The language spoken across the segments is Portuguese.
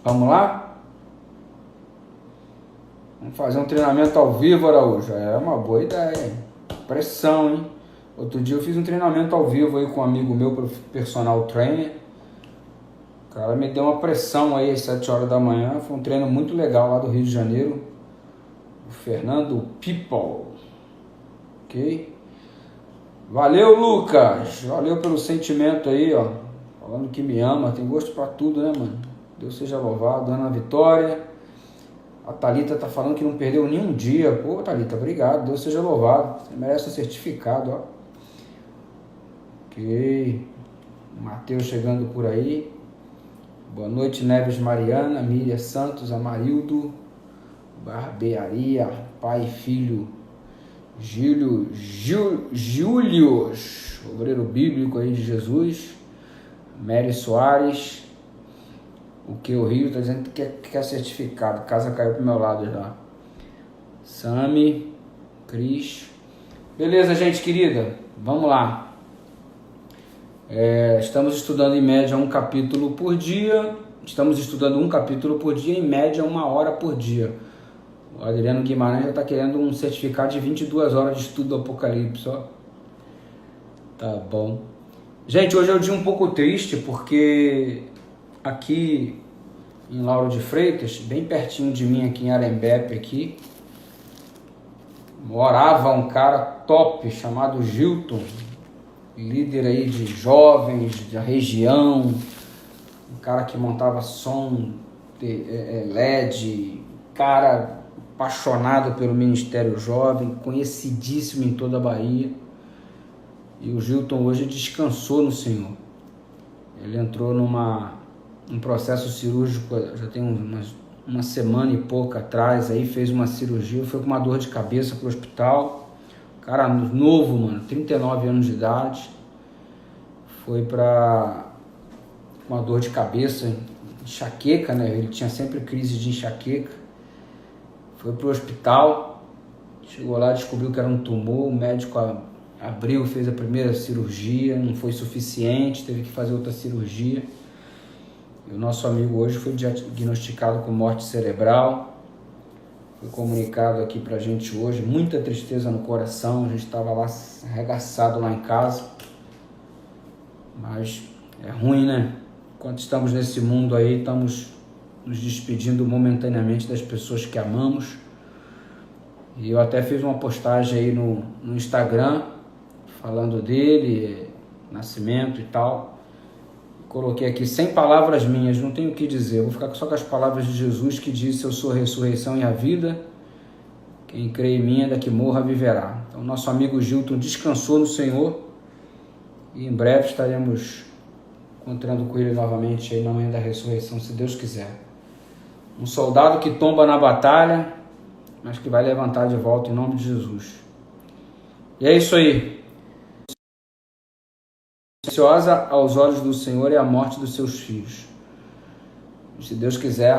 Vamos lá? Vamos fazer um treinamento ao vivo, Araújo. É uma boa ideia. Pressão, hein? Outro dia eu fiz um treinamento ao vivo aí com um amigo meu, personal trainer. O cara me deu uma pressão aí às 7 horas da manhã. Foi um treino muito legal lá do Rio de Janeiro. O Fernando People. Ok? Valeu, Lucas. Valeu pelo sentimento aí, ó. Falando que me ama. Tem gosto pra tudo, né, mano? Deus seja louvado. Ana Vitória. A Thalita tá falando que não perdeu nenhum dia. Pô, Thalita, obrigado. Deus seja louvado. Você merece um certificado, ó. Ok. Matheus chegando por aí. Boa noite, Neves Mariana, Miriam Santos, Amarildo, Barbearia, pai e filho, Július, obreiro bíblico aí de Jesus, Mary Soares, o que o Rio está dizendo que quer certificado, casa caiu pro meu lado já. Sami, Cris, beleza, gente querida, vamos lá. Estamos estudando em média um capítulo por dia. Estamos estudando um capítulo por dia, em média 1 hora por dia. O Adriano Guimarães já está querendo um certificado de 22 horas de estudo do Apocalipse, ó. Tá bom. Gente, hoje é um dia um pouco triste, porque aqui em Lauro de Freitas, bem pertinho de mim, aqui em Arembepe, aqui, morava um cara top chamado Gilton, líder aí de jovens da região, um cara que montava som LED, cara apaixonado pelo Ministério Jovem, conhecidíssimo em toda a Bahia. E o Gilton hoje descansou no Senhor. Ele entrou num processo cirúrgico, já tem uma semana e pouco atrás, aí fez uma cirurgia, foi com uma dor de cabeça pro hospital. Cara novo, mano, 39 anos de idade, foi pra uma dor de cabeça, enxaqueca, né? Ele tinha sempre crise de enxaqueca. Foi pro hospital, chegou lá, descobriu que era um tumor, o médico abriu, fez a primeira cirurgia, não foi suficiente, teve que fazer outra cirurgia. E o nosso amigo hoje foi diagnosticado com morte cerebral. Foi comunicado aqui pra gente hoje, muita tristeza no coração, a gente estava lá arregaçado lá em casa, mas é ruim, né? Enquanto estamos nesse mundo aí, estamos nos despedindo momentaneamente das pessoas que amamos. E eu até fiz uma postagem aí no Instagram, falando dele, nascimento e tal. Coloquei aqui 100 palavras minhas, não tenho o que dizer, vou ficar só com as palavras de Jesus que disse: eu sou a ressurreição e a vida, quem crê em mim ainda que morra viverá. Então nosso amigo Gilton descansou no Senhor e em breve estaremos encontrando com ele novamente aí na manhã da ressurreição, se Deus quiser. Um soldado que tomba na batalha, mas que vai levantar de volta em nome de Jesus. E é isso aí. Preciosa aos olhos do Senhor é a morte dos seus filhos. Se Deus quiser,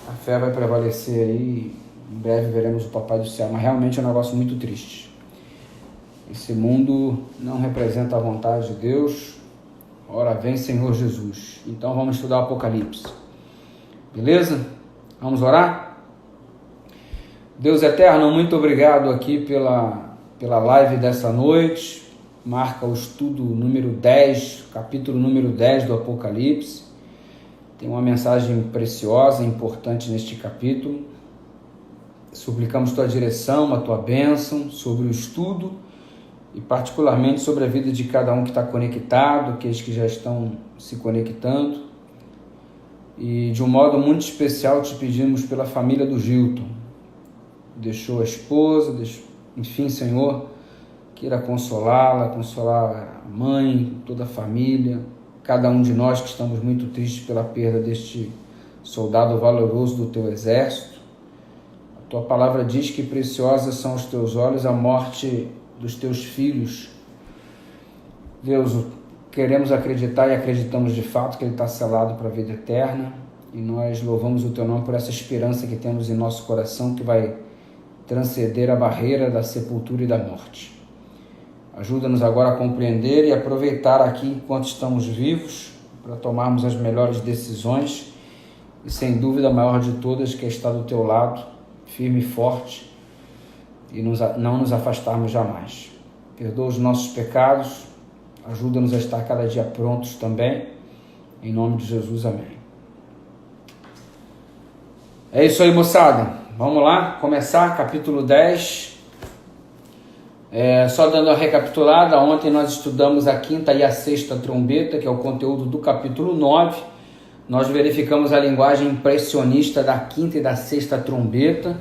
a fé vai prevalecer aí. Em breve veremos o Papai do Céu. Mas realmente é um negócio muito triste. Esse mundo não representa a vontade de Deus. Ora vem, Senhor Jesus. Então vamos estudar o Apocalipse. Beleza? Vamos orar? Deus eterno, muito obrigado aqui pela live dessa noite. Marca o estudo número 10, capítulo número 10 do Apocalipse. Tem uma mensagem preciosa, importante neste capítulo. Suplicamos tua direção, a tua bênção sobre o estudo e particularmente sobre a vida de cada um que está conectado, aqueles que já estão se conectando. E de um modo muito especial te pedimos pela família do Gilton. Deixou a esposa, enfim, Senhor, queira consolá-la, consolar a mãe, toda a família, cada um de nós que estamos muito tristes pela perda deste soldado valoroso do teu exército. A tua palavra diz que preciosas são os teus olhos a morte dos teus filhos. Deus, queremos acreditar e acreditamos de fato que ele está selado para a vida eterna, e nós louvamos o teu nome por essa esperança que temos em nosso coração, que vai transcender a barreira da sepultura e da morte. Ajuda-nos agora a compreender e aproveitar aqui enquanto estamos vivos, para tomarmos as melhores decisões e sem dúvida a maior de todas, que é estar do teu lado, firme e forte, e não nos afastarmos jamais. Perdoa os nossos pecados, ajuda-nos a estar cada dia prontos também, em nome de Jesus, amém. É isso aí, moçada, vamos lá, começar, capítulo 10, só dando a recapitulada, ontem nós estudamos a quinta e a sexta trombeta, que é o conteúdo do capítulo 9, nós verificamos a linguagem impressionista da quinta e da sexta trombeta,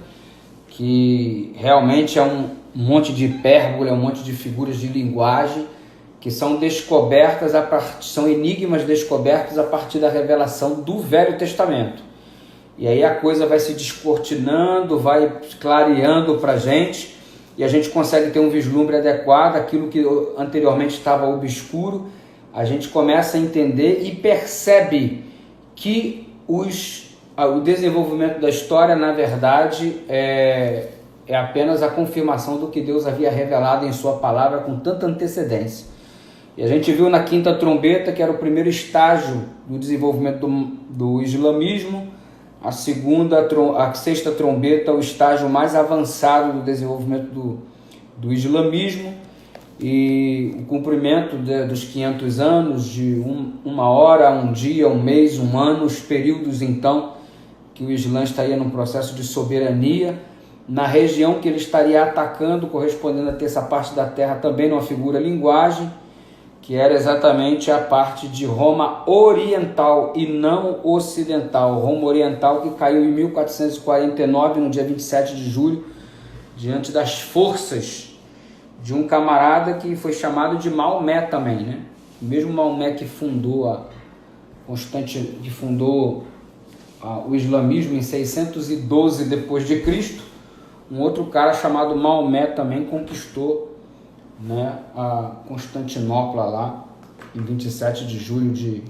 que realmente é um monte de hipérbole, um monte de figuras de linguagem, que são descobertas, são enigmas descobertos a partir da revelação do Velho Testamento. E aí a coisa vai se descortinando, vai clareando para a gente, e a gente consegue ter um vislumbre adequado, aquilo que anteriormente estava obscuro, a gente começa a entender e percebe que o desenvolvimento da história, na verdade, é apenas a confirmação do que Deus havia revelado em sua palavra com tanta antecedência. E a gente viu na quinta trombeta, que era o primeiro estágio do desenvolvimento do islamismo, a sexta trombeta, o estágio mais avançado do desenvolvimento do islamismo, e o cumprimento dos 500 anos, de uma hora, um dia, um mês, um ano, os períodos então que o Islã estaria num processo de soberania, na região que ele estaria atacando, correspondendo a terça parte da terra, também numa figura linguagem, que era exatamente a parte de Roma oriental e não ocidental. Roma oriental, que caiu em 1449, no dia 27 de julho, diante das forças de um camarada que foi chamado de Maomé também, né? O mesmo Maomé que fundou o islamismo em 612 depois de Cristo, um outro cara chamado Maomé também conquistou, né, a Constantinopla lá em 27 de julho de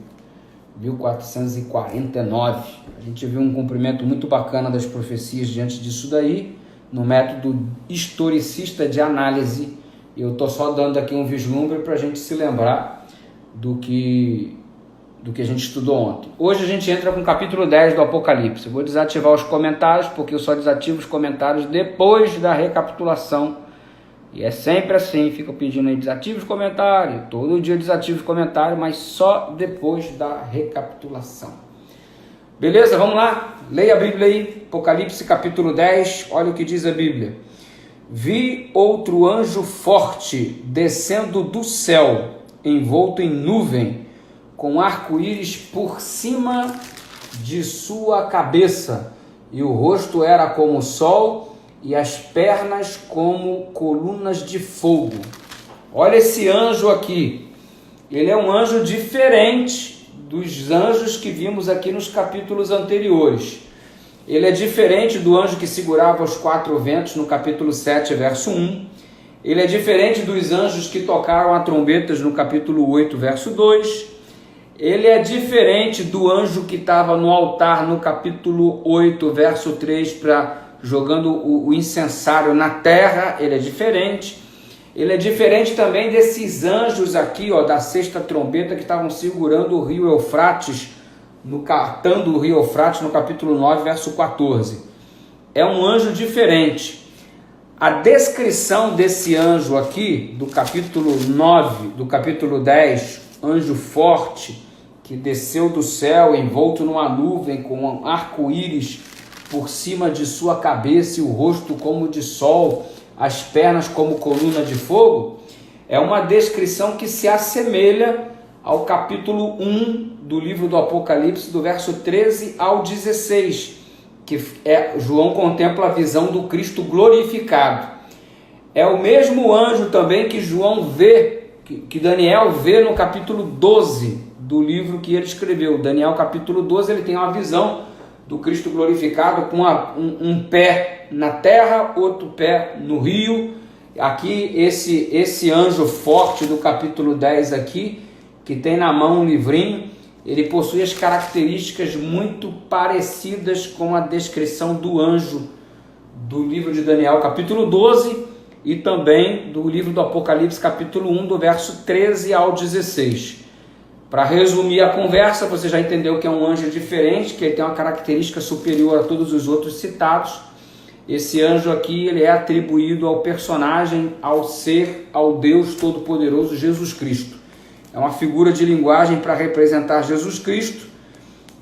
1449. A gente viu um cumprimento muito bacana das profecias diante disso daí, no método historicista de análise. Eu estou só dando aqui um vislumbre para a gente se lembrar do que a gente estudou ontem. Hoje a gente entra com o capítulo 10 do Apocalipse. Eu vou desativar os comentários, porque eu só desativo os comentários depois da recapitulação. E é sempre assim, fica pedindo aí, desativa os comentários. Todo dia desativo os comentários, mas só depois da recapitulação. Beleza? Vamos lá? Leia a Bíblia aí, Apocalipse capítulo 10, olha o que diz a Bíblia. Vi outro anjo forte descendo do céu, envolto em nuvem, com arco-íris por cima de sua cabeça, e o rosto era como o sol, e as pernas como colunas de fogo. Olha esse anjo aqui, ele é um anjo diferente dos anjos que vimos aqui nos capítulos anteriores. Ele é diferente do anjo que segurava os 4 ventos no capítulo 7, verso 1. Ele é diferente dos anjos que tocaram as trombetas no capítulo 8, verso 2. Ele é diferente do anjo que estava no altar no capítulo 8, verso 3, jogando o incensário na terra. Ele é diferente. Ele é diferente também desses anjos aqui, ó, da sexta trombeta, que estavam segurando o rio Eufrates, catando o rio Eufrates no capítulo 9, verso 14. É um anjo diferente. A descrição desse anjo aqui, do capítulo 9, do capítulo 10, anjo forte, que desceu do céu envolto numa nuvem com um arco-íris por cima de sua cabeça e o rosto como de sol, as pernas como coluna de fogo, é uma descrição que se assemelha ao capítulo 1 do livro do Apocalipse, do verso 13 ao 16, que João contempla a visão do Cristo glorificado. É o mesmo anjo também que João vê, que Daniel vê no capítulo 12 do livro que ele escreveu. Daniel capítulo 12, ele tem uma visão do Cristo glorificado com um pé na terra, outro pé no rio. Aqui esse anjo forte do capítulo 10 aqui, que tem na mão um livrinho, ele possui as características muito parecidas com a descrição do anjo do livro de Daniel capítulo 12 e também do livro do Apocalipse capítulo 1, do verso 13 ao 16. Para resumir a conversa, você já entendeu que é um anjo diferente, que ele tem uma característica superior a todos os outros citados. Esse anjo aqui, ele é atribuído ao personagem, ao ser, ao Deus Todo-Poderoso, Jesus Cristo. É uma figura de linguagem para representar Jesus Cristo,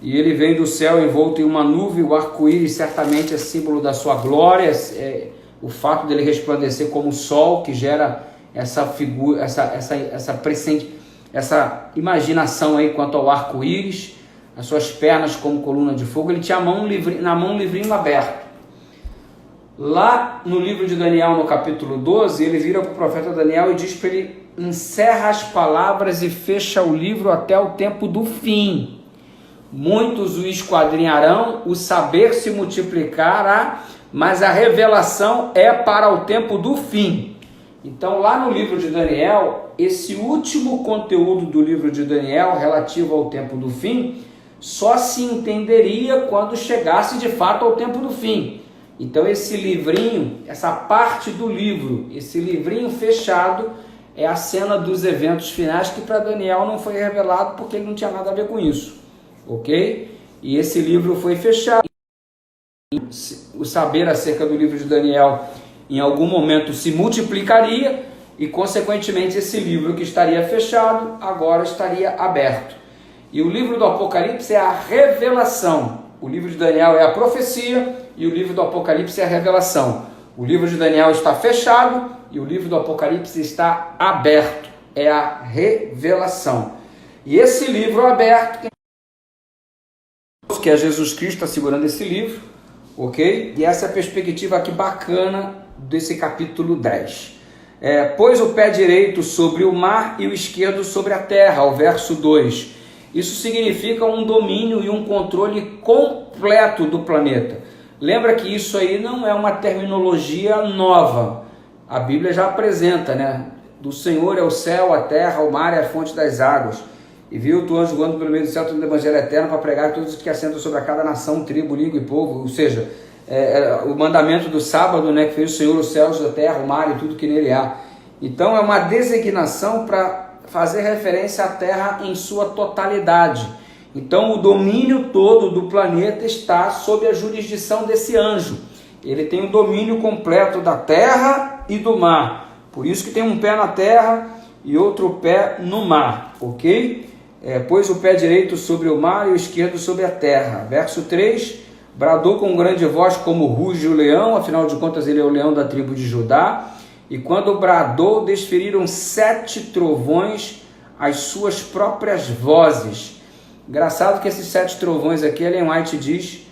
e ele vem do céu envolto em uma nuvem. O arco-íris certamente é símbolo da sua glória, o fato dele resplandecer como o sol, que gera essa figura, essa imaginação aí quanto ao arco-íris, as suas pernas como coluna de fogo. Ele tinha na mão um livrinho aberto. Lá no livro de Daniel, no capítulo 12, ele vira para o profeta Daniel e diz para ele: encerra as palavras e fecha o livro até o tempo do fim. Muitos o esquadrinharão, o saber se multiplicará, mas a revelação é para o tempo do fim. Então, lá no livro de Daniel, esse último conteúdo do livro de Daniel, relativo ao tempo do fim, só se entenderia quando chegasse de fato ao tempo do fim. Então, esse livrinho, essa parte do livro, esse livrinho fechado, é a cena dos eventos finais, que para Daniel não foi revelado porque ele não tinha nada a ver com isso, ok? E esse livro foi fechado. O saber acerca do livro de Daniel em algum momento se multiplicaria e, consequentemente, esse livro que estaria fechado agora estaria aberto. E o livro do Apocalipse é a revelação. O livro de Daniel é a profecia e o livro do Apocalipse é a revelação. O livro de Daniel está fechado e o livro do Apocalipse está aberto. É a revelação. E esse livro aberto, que é Jesus Cristo, está segurando esse livro, ok? E essa é a perspectiva aqui bacana desse capítulo 10. Pôs o pé direito sobre o mar e o esquerdo sobre a terra, o verso 2. Isso significa um domínio e um controle completo do planeta. Lembra que isso aí não é uma terminologia nova. A Bíblia já apresenta, né? Do Senhor é o céu, a terra, o mar é a fonte das águas. E viu o anjo voando pelo meio do céu, todo o evangelho eterno, para pregar a todos os que assentam sobre cada nação, tribo, língua e povo. Ou seja, o mandamento do sábado, né? Que fez o Senhor os céus, a terra, o mar e tudo que nele há. Então é uma designação para fazer referência à terra em sua totalidade. Então o domínio todo do planeta está sob a jurisdição desse anjo. Ele tem o domínio completo da terra e do mar. Por isso que tem um pé na terra e outro pé no mar, ok? Pôs o pé direito sobre o mar e o esquerdo sobre a terra. Verso 3, bradou com grande voz como ruge o leão, afinal de contas ele é o leão da tribo de Judá. E quando bradou, desferiram 7 trovões as suas próprias vozes. Engraçado que esses 7 trovões aqui, Ellen White diz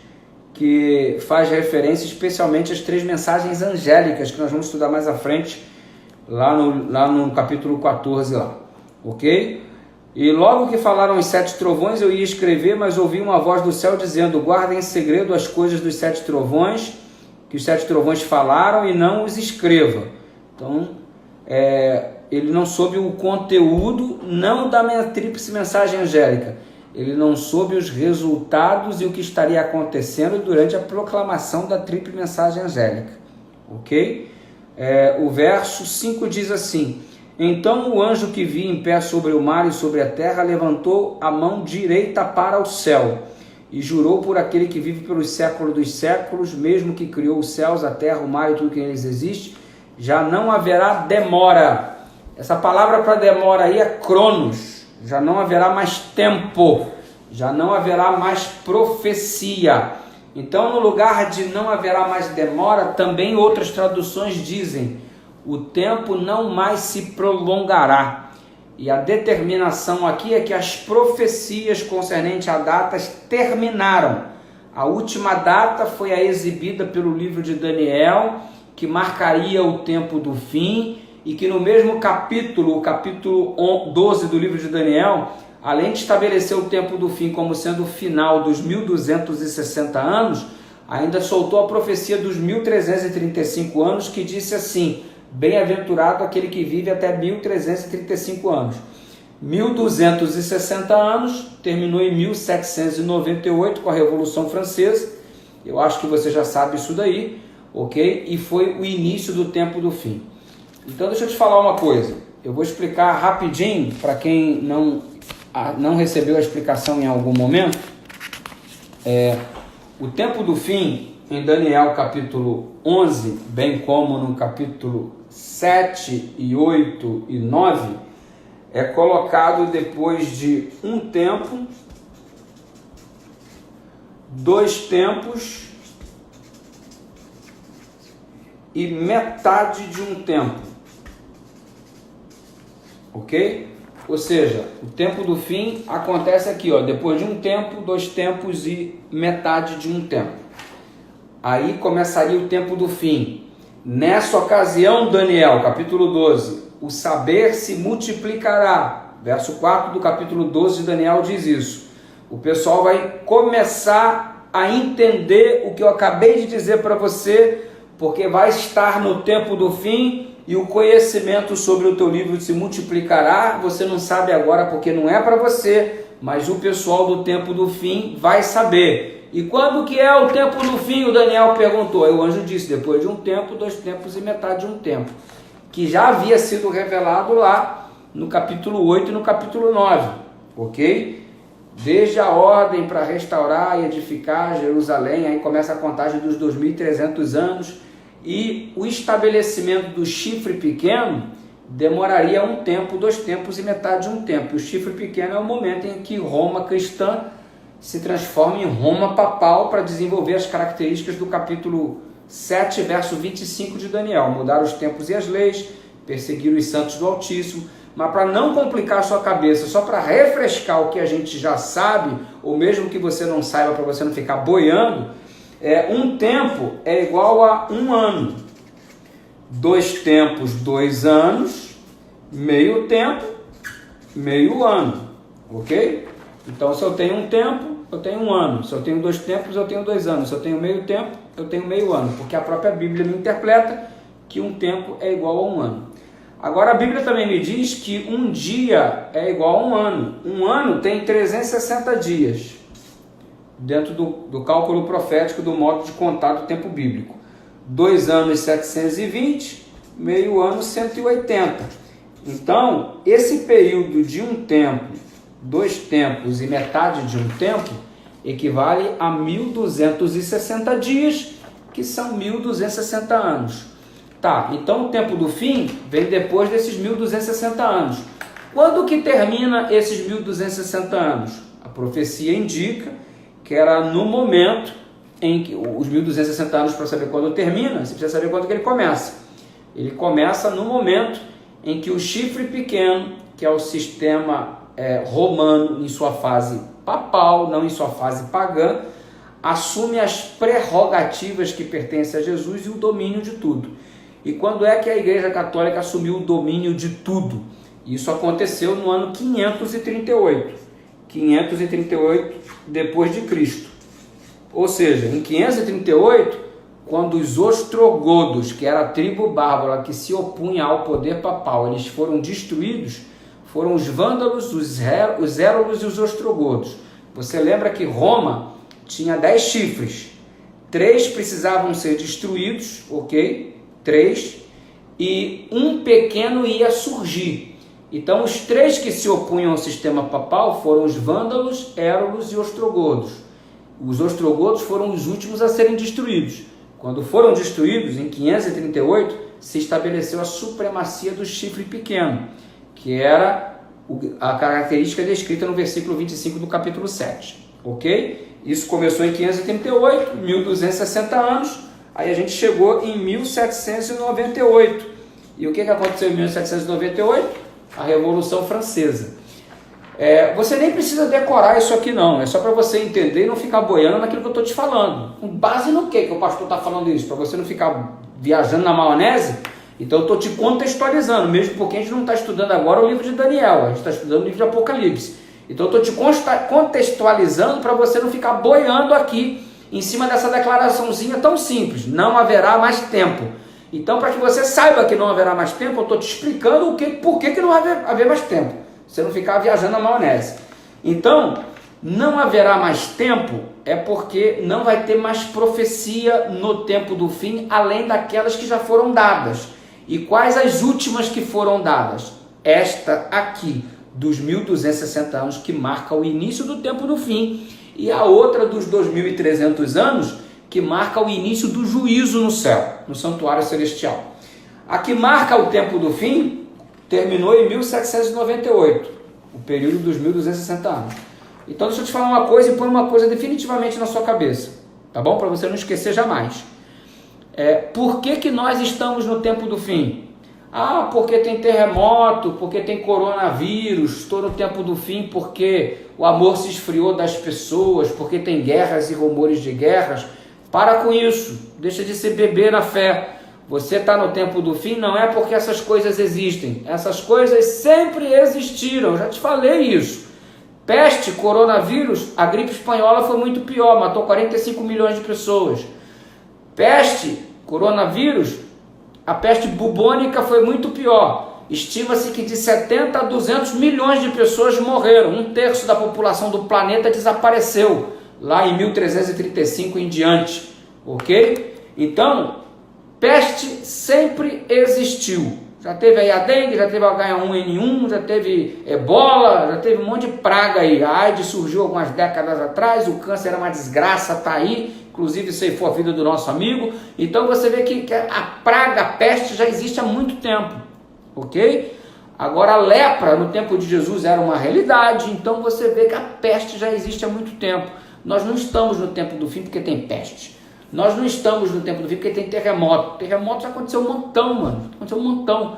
que faz referência especialmente às 3 mensagens angélicas, que nós vamos estudar mais à frente, lá no capítulo 14, lá, ok? E logo que falaram os 7 trovões, eu ia escrever, mas ouvi uma voz do céu dizendo: guardem em segredo as coisas dos 7 trovões, que os 7 trovões falaram, e não os escreva. Então, ele não soube o conteúdo, não da tríplice mensagem angélica. Ele não soube os resultados e o que estaria acontecendo durante a proclamação da tríplice mensagem angélica. Ok? O verso 5 diz assim: então o anjo que vi em pé sobre o mar e sobre a terra levantou a mão direita para o céu e jurou por aquele que vive pelos séculos dos séculos, mesmo que criou os céus, a terra, o mar e tudo que neles existe, já não haverá demora. Essa palavra para demora aí é cronos. Já não haverá mais tempo, já não haverá mais profecia. Então, no lugar de não haverá mais demora, também outras traduções dizem: o tempo não mais se prolongará. E a determinação aqui é que as profecias concernentes a datas terminaram. A última data foi a exibida pelo livro de Daniel, que marcaria o tempo do fim, e que no mesmo capítulo, o capítulo 12 do livro de Daniel, além de estabelecer o tempo do fim como sendo o final dos 1260 anos, ainda soltou a profecia dos 1335 anos, que disse assim: bem-aventurado aquele que vive até 1335 anos. 1260 anos, terminou em 1798 com a Revolução Francesa. Eu acho que você já sabe isso daí, ok? E foi o início do tempo do fim. Então deixa eu te falar uma coisa, eu vou explicar rapidinho para quem não não recebeu a explicação em algum momento, o tempo do fim, em Daniel capítulo 11, bem como no capítulo 7 e 8 e 9, é colocado depois de um tempo, 2 tempos e metade de um tempo. Ok? Ou seja, o tempo do fim acontece aqui, ó, depois de um tempo, 2 tempos e metade de um tempo. Aí começaria o tempo do fim. Nessa ocasião, Daniel, capítulo 12, o saber se multiplicará. Verso 4 do capítulo 12 de Daniel diz isso. O pessoal vai começar a entender o que eu acabei de dizer para você, porque vai estar no tempo do fim e o conhecimento sobre o teu livro se multiplicará. Você não sabe agora porque não é para você, mas o pessoal do tempo do fim vai saber. E quando que é o tempo do fim? O Daniel perguntou. Aí o anjo disse, depois de um tempo, 2 tempos e metade de um tempo. Que já havia sido revelado lá no capítulo 8 e no capítulo 9. Ok? Desde a ordem para restaurar e edificar Jerusalém, aí começa a contagem dos 2.300 anos, e o estabelecimento do chifre pequeno demoraria um tempo, 2 tempos e metade de um tempo. E o chifre pequeno é o momento em que Roma cristã se transforma em Roma papal para desenvolver as características do capítulo 7, verso 25 de Daniel. Mudar os tempos e as leis, perseguir os santos do Altíssimo. Mas para não complicar a sua cabeça, só para refrescar o que a gente já sabe, ou mesmo que você não saiba, para você não ficar boiando, um tempo é igual a um ano. 2 tempos, 2 anos. Meio tempo, meio ano. Ok? Então, se eu tenho um tempo, eu tenho um ano. Se eu tenho 2 tempos, eu tenho 2 anos. Se eu tenho meio tempo, eu tenho meio ano. Porque a própria Bíblia me interpreta que um tempo é igual a um ano. Agora, a Bíblia também me diz que um dia é igual a um ano. Um ano tem 360 dias. Dentro do cálculo profético do modo de contar do tempo bíblico. 2 anos 720, meio ano 180. Então, esse período de um tempo, 2 tempos e metade de um tempo, equivale a 1.260 dias, que são 1.260 anos. Tá, então o tempo do fim vem depois desses 1.260 anos. Quando que termina esses 1.260 anos? A profecia indica que era no momento em que os 1.260 anos, para saber quando termina, você precisa saber quando que ele começa. Ele começa no momento em que o chifre pequeno, que é o sistema romano em sua fase papal, não em sua fase pagã, assume as prerrogativas que pertencem a Jesus e o domínio de tudo. E quando é que a Igreja Católica assumiu o domínio de tudo? Isso aconteceu no ano 538. 538 depois de Cristo. Ou seja, em 538, quando os ostrogodos, que era a tribo bárbara que se opunha ao poder papal, eles foram destruídos, foram os vândalos, os érulos e os ostrogodos. Você lembra que Roma tinha 10 chifres, 3 precisavam ser destruídos, ok? 3, e um pequeno ia surgir. Então, os 3 que se opunham ao sistema papal foram os vândalos, érulos e ostrogodos. Os ostrogodos foram os últimos a serem destruídos. Quando foram destruídos, em 538, se estabeleceu a supremacia do chifre pequeno, que era a característica descrita no versículo 25 do capítulo 7. Ok? Isso começou em 538, 1260 anos, aí a gente chegou em 1798. E o que aconteceu em 1798? A Revolução Francesa. Você nem precisa decorar isso aqui não, é só para você entender e não ficar boiando naquilo que eu estou te falando. Com base no que o pastor está falando isso? Para você não ficar viajando na maionese? Então eu estou te contextualizando, mesmo porque a gente não está estudando agora o livro de Daniel, a gente está estudando o livro de Apocalipse. Então eu estou te contextualizando para você não ficar boiando aqui em cima dessa declaraçãozinha tão simples: não haverá mais tempo. Então, para que você saiba que não haverá mais tempo, eu estou te explicando por que não vai haver mais tempo. Você não ficar viajando na maionese. Então, não haverá mais tempo é porque não vai ter mais profecia no tempo do fim, além daquelas que já foram dadas. E quais as últimas que foram dadas? Esta aqui. dos 1260 anos, que marca o início do tempo do fim, e a outra dos 2300 anos, que marca o início do juízo no céu, no santuário celestial. A que marca o tempo do fim terminou em 1798, o período dos 1260 anos. Então deixa eu te falar uma coisa e pôr uma coisa definitivamente na sua cabeça, tá bom? Para você não esquecer jamais. Por que nós estamos no tempo do fim? Ah, porque tem terremoto, porque tem coronavírus, estou no tempo do fim porque o amor se esfriou das pessoas, porque tem guerras e rumores de guerras. Para com isso, deixa de ser bebê na fé. Você está no tempo do fim não é porque essas coisas existem, essas coisas sempre existiram, eu já te falei isso. Peste, coronavírus, a gripe espanhola foi muito pior, matou 45 milhões de pessoas. Peste, coronavírus, a peste bubônica foi muito pior. Estima-se que de 70 a 200 milhões de pessoas morreram. 1/3 da população do planeta desapareceu lá em 1335 em diante. Ok? Então, peste sempre existiu. Já teve aí a dengue, já teve H1N1, já teve ebola, já teve um monte de praga aí. A AIDS surgiu algumas décadas atrás, o câncer era uma desgraça, está aí. Inclusive ceifou a vida do nosso amigo. Então você vê que a praga, a peste já existe há muito tempo, ok? Agora a lepra no tempo de Jesus era uma realidade, então você vê que a peste já existe há muito tempo. Nós não estamos no tempo do fim porque tem peste. Nós não estamos no tempo do fim porque tem terremoto. Terremoto já aconteceu um montão, mano. Aconteceu um montão.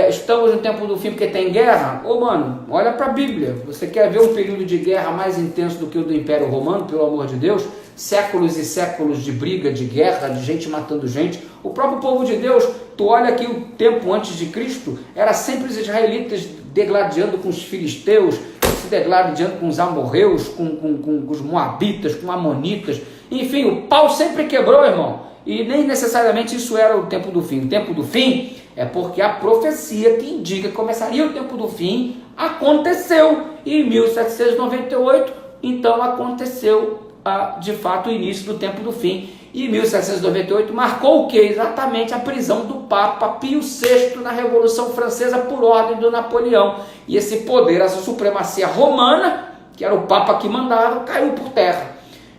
Estamos no tempo do fim porque tem guerra? Ô, mano, olha para a Bíblia. Você quer ver um período de guerra mais intenso do que o do Império Romano, pelo amor de Deus? Séculos e séculos de briga, de guerra, de gente matando gente. O próprio povo de Deus, tu olha aqui o tempo antes de Cristo, era sempre os israelitas degladiando com os filisteus, se degladiando com os amorreus, com os moabitas, com amonitas. Enfim, o pau sempre quebrou, irmão. E nem necessariamente isso era o tempo do fim. O tempo do fim é porque a profecia que indica que começaria o tempo do fim aconteceu. E em 1798, então aconteceu de fato o início do tempo do fim. E 1798 marcou o que? Exatamente a prisão do Papa Pio VI na Revolução Francesa por ordem do Napoleão. E esse poder, essa supremacia romana, que era o Papa que mandava, caiu por terra.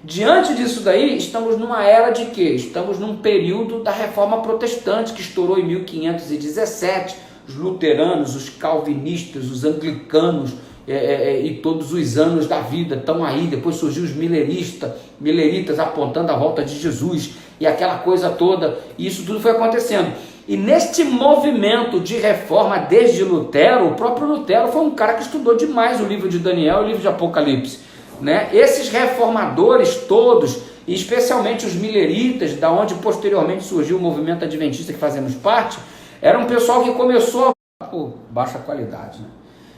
Diante disso daí, estamos numa era de quê? Estamos num período da Reforma Protestante, que estourou em 1517. Os luteranos, os calvinistas, os anglicanos, e todos os anos da vida estão aí. Depois surgiu os mileritas apontando a volta de Jesus e aquela coisa toda, e isso tudo foi acontecendo. E neste movimento de reforma desde Lutero, o próprio Lutero foi um cara que estudou demais o livro de Daniel e o livro de Apocalipse, né? Esses reformadores todos, e especialmente os mileritas, da onde posteriormente surgiu o movimento adventista que fazemos parte, era um pessoal que começou por baixa qualidade, né?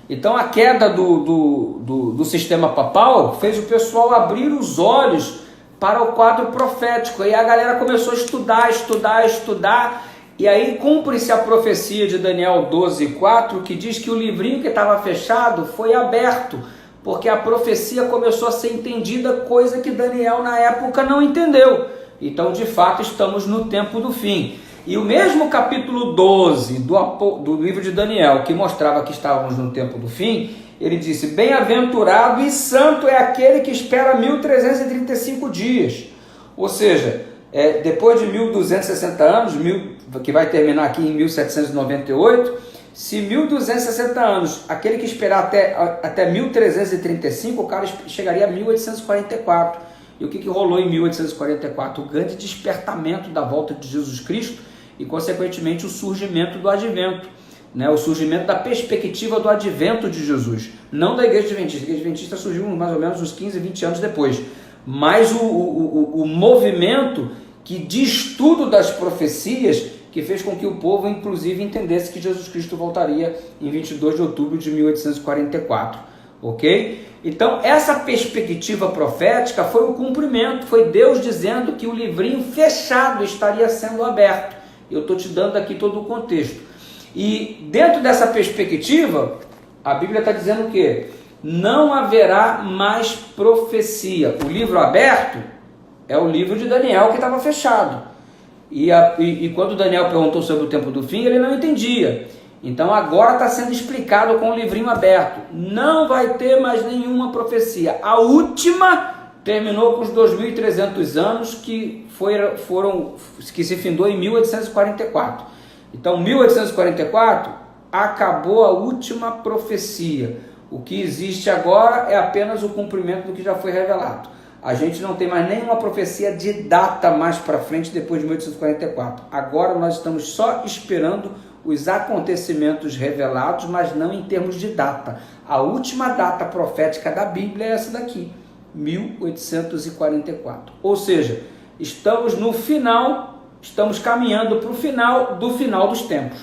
Então a queda do sistema papal fez o pessoal abrir os olhos para o quadro profético. E a galera começou a estudar. E aí cumpre-se a profecia de Daniel 12:4, que diz que o livrinho que estava fechado foi aberto, porque a profecia começou a ser entendida, coisa que Daniel na época não entendeu. Então de fato estamos no tempo do fim. E o mesmo capítulo 12 do livro de Daniel, que mostrava que estávamos no tempo do fim, ele disse: bem-aventurado e santo é aquele que espera 1335 dias. Ou seja, depois de 1260 anos, que vai terminar aqui em 1798, se 1260 anos, aquele que esperar até 1335, o cara chegaria a 1844. E o que rolou em 1844? O grande despertamento da volta de Jesus Cristo e, consequentemente, o surgimento do advento, né? O surgimento da perspectiva do advento de Jesus, não da Igreja Adventista. A Igreja Adventista surgiu mais ou menos uns 15, 20 anos depois, mas o movimento de estudo das profecias que fez com que o povo, inclusive, entendesse que Jesus Cristo voltaria em 22 de outubro de 1844, ok? Então, essa perspectiva profética foi o cumprimento, foi Deus dizendo que o livrinho fechado estaria sendo aberto. Eu estou te dando aqui todo o contexto. E dentro dessa perspectiva, a Bíblia está dizendo o quê? Não haverá mais profecia. O livro aberto é o livro de Daniel que estava fechado. E quando Daniel perguntou sobre o tempo do fim, ele não entendia. Então agora está sendo explicado com o livrinho aberto. Não vai ter mais nenhuma profecia. A última terminou com os 2.300 anos que se findou em 1844. Então 1844 acabou a última profecia. O que existe agora é apenas o cumprimento do que já foi revelado. A gente não tem mais nenhuma profecia de data mais para frente depois de 1844. Agora nós estamos só esperando os acontecimentos revelados, mas não em termos de data. A última data profética da Bíblia é essa daqui, 1844. Ou seja, estamos no final, estamos caminhando para o final dos tempos,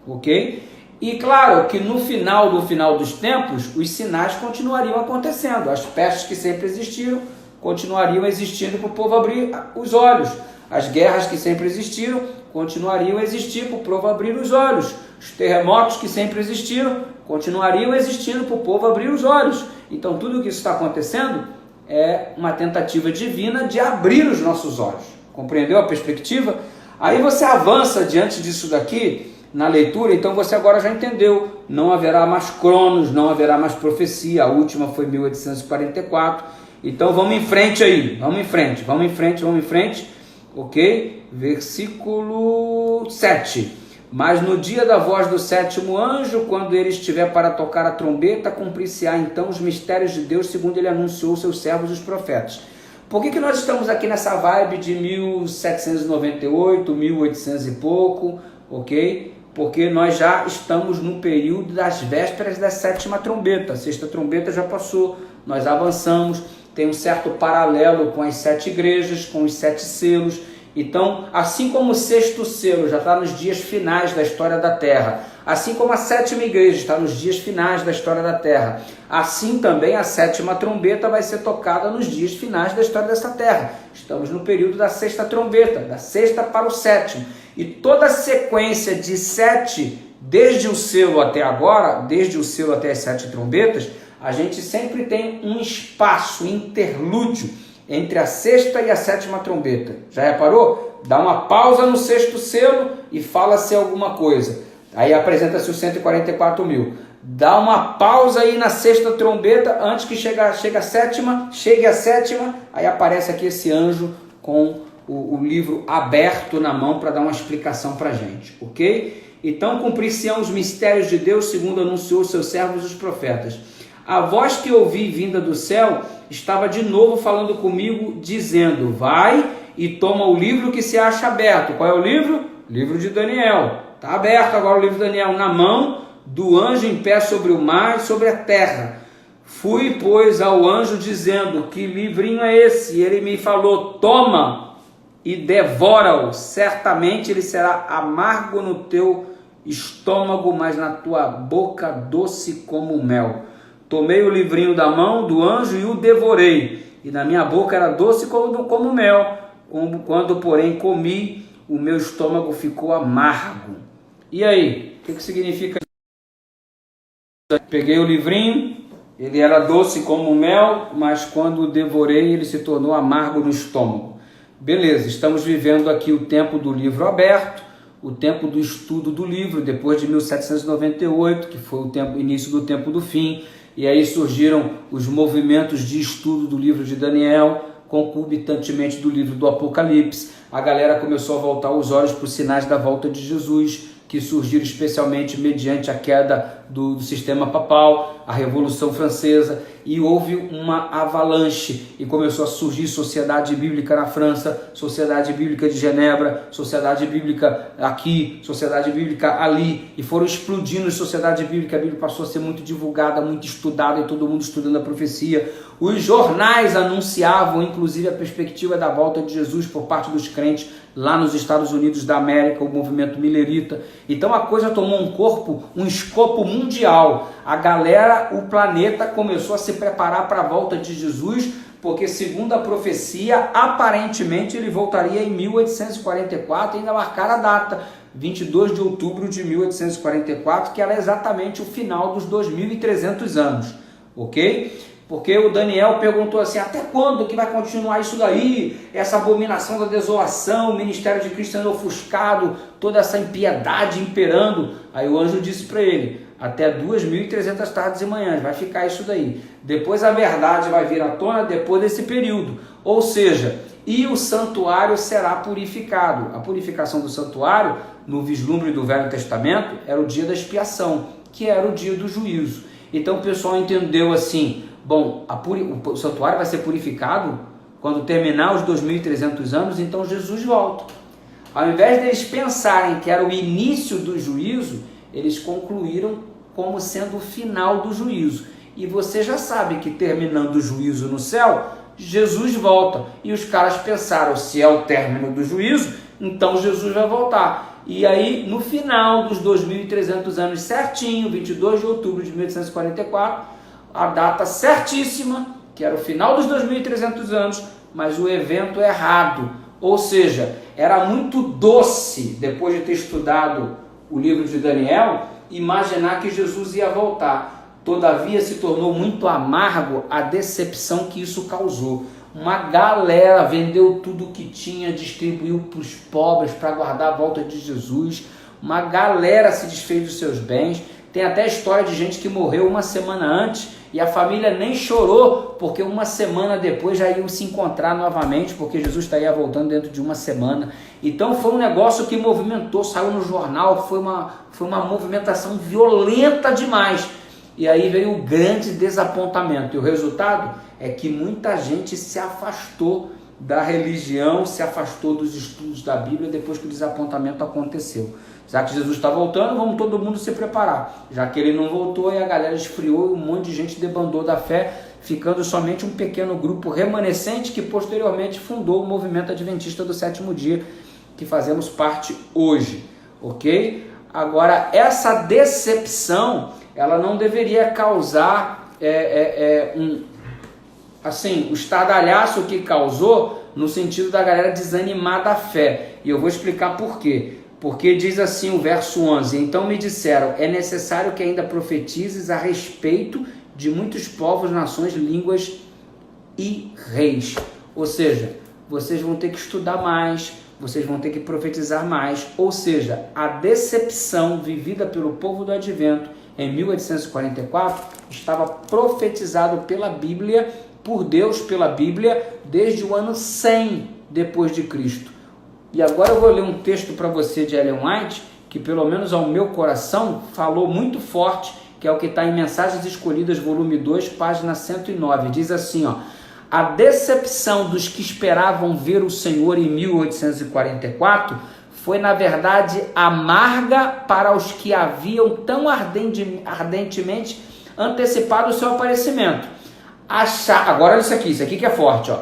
ok? E claro que no final dos tempos, os sinais continuariam acontecendo. As pestes que sempre existiram continuariam existindo para o povo abrir os olhos. As guerras que sempre existiram continuariam a existir para o povo abrir os olhos. Os terremotos que sempre existiram continuariam existindo para o povo abrir os olhos. Então tudo o que isso está acontecendo é uma tentativa divina de abrir os nossos olhos. Compreendeu a perspectiva? Aí você avança diante disso daqui na leitura, então você agora já entendeu. Não haverá mais Cronos, não haverá mais profecia. A última foi 1844. Então vamos em frente aí, vamos em frente. Ok? Versículo 7. Mas no dia da voz do sétimo anjo, quando ele estiver para tocar a trombeta, cumprir-se-á então os mistérios de Deus, segundo ele anunciou aos seus servos os profetas. Por que nós estamos aqui nessa vibe de 1798, 1800 e pouco, ok? Porque nós já estamos no período das vésperas da sétima trombeta. A sexta trombeta já passou, nós avançamos, tem um certo paralelo com as 7 igrejas, com os 7 selos. Então, assim como o sexto selo já está nos dias finais da história da Terra, assim como a sétima igreja está nos dias finais da história da Terra, assim também a sétima trombeta vai ser tocada nos dias finais da história dessa Terra. Estamos no período da sexta trombeta, da sexta para o sétimo. E toda a sequência de 7, desde o selo até agora, desde o selo até as 7 trombetas, a gente sempre tem um espaço interlúdio entre a sexta e a sétima trombeta. Já reparou? Dá uma pausa no sexto selo e fala-se alguma coisa. Aí apresenta-se os 144 mil. Dá uma pausa aí na sexta trombeta, antes que chegue a sétima, aí aparece aqui esse anjo com o livro aberto na mão para dar uma explicação para a gente, ok? Então cumprir-se-ão os mistérios de Deus, segundo anunciou os seus servos os profetas. A voz que ouvi vinda do céu estava de novo falando comigo, dizendo: vai e toma o livro que se acha aberto. Qual é o livro? Livro de Daniel. Está aberto agora o livro de Daniel na mão do anjo em pé sobre o mar e sobre a terra. Fui, pois, ao anjo dizendo: que livrinho é esse? E ele me falou: toma e devora-o. Certamente ele será amargo no teu estômago, mas na tua boca doce como mel. Tomei o livrinho da mão do anjo e o devorei, e na minha boca era doce como mel. Quando, porém, comi, o meu estômago ficou amargo. E aí, o que significa isso? Peguei o livrinho, ele era doce como mel, mas quando o devorei, ele se tornou amargo no estômago. Beleza, estamos vivendo aqui o tempo do livro aberto, o tempo do estudo do livro, depois de 1798, que foi o início do tempo do fim. E aí surgiram os movimentos de estudo do livro de Daniel, concomitantemente do livro do Apocalipse. A galera começou a voltar os olhos para os sinais da volta de Jesus, que surgiram especialmente mediante a queda do sistema papal, a Revolução Francesa, e houve uma avalanche, e começou a surgir Sociedade Bíblica na França, Sociedade Bíblica de Genebra, Sociedade Bíblica aqui, Sociedade Bíblica ali, e foram explodindo as Sociedade Bíblica. A Bíblia passou a ser muito divulgada, muito estudada, e todo mundo estudando a profecia. Os jornais anunciavam, inclusive, a perspectiva da volta de Jesus por parte dos crentes lá nos Estados Unidos da América, o movimento milerita. Então a coisa tomou um escopo mundial. A galera, o planeta começou a se preparar para a volta de Jesus, porque segundo a profecia, aparentemente ele voltaria em 1844, e ainda marcaram a data, 22 de outubro de 1844, que era exatamente o final dos 2.300 anos, ok? Porque o Daniel perguntou assim, até quando que vai continuar isso daí? Essa abominação da desolação, o ministério de Cristo sendo ofuscado, toda essa impiedade imperando. Aí o anjo disse para ele, até 2.300 tardes e manhãs, vai ficar isso daí. Depois a verdade vai vir à tona depois desse período. Ou seja, e o santuário será purificado. A purificação do santuário, no vislumbre do Velho Testamento, era o dia da expiação, que era o dia do juízo. Então o pessoal entendeu assim, bom, o santuário vai ser purificado quando terminar os 2.300 anos, então Jesus volta. Ao invés deles pensarem que era o início do juízo, eles concluíram como sendo o final do juízo. E você já sabe que terminando o juízo no céu, Jesus volta. E os caras pensaram, se é o término do juízo, então Jesus vai voltar. E aí, no final dos 2.300 anos certinho, 22 de outubro de 1844, a data certíssima, que era o final dos 2.300 anos, mas o evento errado. Ou seja, era muito doce, depois de ter estudado o livro de Daniel, imaginar que Jesus ia voltar. Todavia se tornou muito amargo a decepção que isso causou. Uma galera vendeu tudo o que tinha, distribuiu para os pobres para guardar a volta de Jesus. Uma galera se desfez dos seus bens. Tem até história de gente que morreu uma semana antes e a família nem chorou, porque uma semana depois já iam se encontrar novamente, porque Jesus estaria voltando dentro de uma semana. Então foi um negócio que movimentou, saiu no jornal, foi uma movimentação violenta demais. E aí veio o grande desapontamento. E o resultado é que muita gente se afastou da religião, se afastou dos estudos da Bíblia depois que o desapontamento aconteceu. Já que Jesus está voltando, vamos todo mundo se preparar. Já que ele não voltou, e a galera esfriou, um monte de gente debandou da fé, ficando somente um pequeno grupo remanescente que posteriormente fundou o movimento adventista do sétimo dia, que fazemos parte hoje, ok? Agora, essa decepção, ela não deveria causar o estardalhaço que causou, no sentido da galera desanimar da fé. E eu vou explicar por quê. Porque diz assim o verso 11, então me disseram, é necessário que ainda profetizes a respeito de muitos povos, nações, línguas e reis. Ou seja, vocês vão ter que estudar mais, vocês vão ter que profetizar mais. Ou seja, a decepção vivida pelo povo do Advento em 1844 estava profetizado pela Bíblia, por Deus pela Bíblia, desde o ano 100 depois de Cristo. E agora eu vou ler um texto para você de Ellen White, que pelo menos ao meu coração falou muito forte, que é o que está em Mensagens Escolhidas, volume 2, página 109. Diz assim, ó, a decepção dos que esperavam ver o Senhor em 1844 foi, na verdade, amarga para os que haviam tão ardentemente antecipado o seu aparecimento. Agora olha isso aqui que é forte, ó.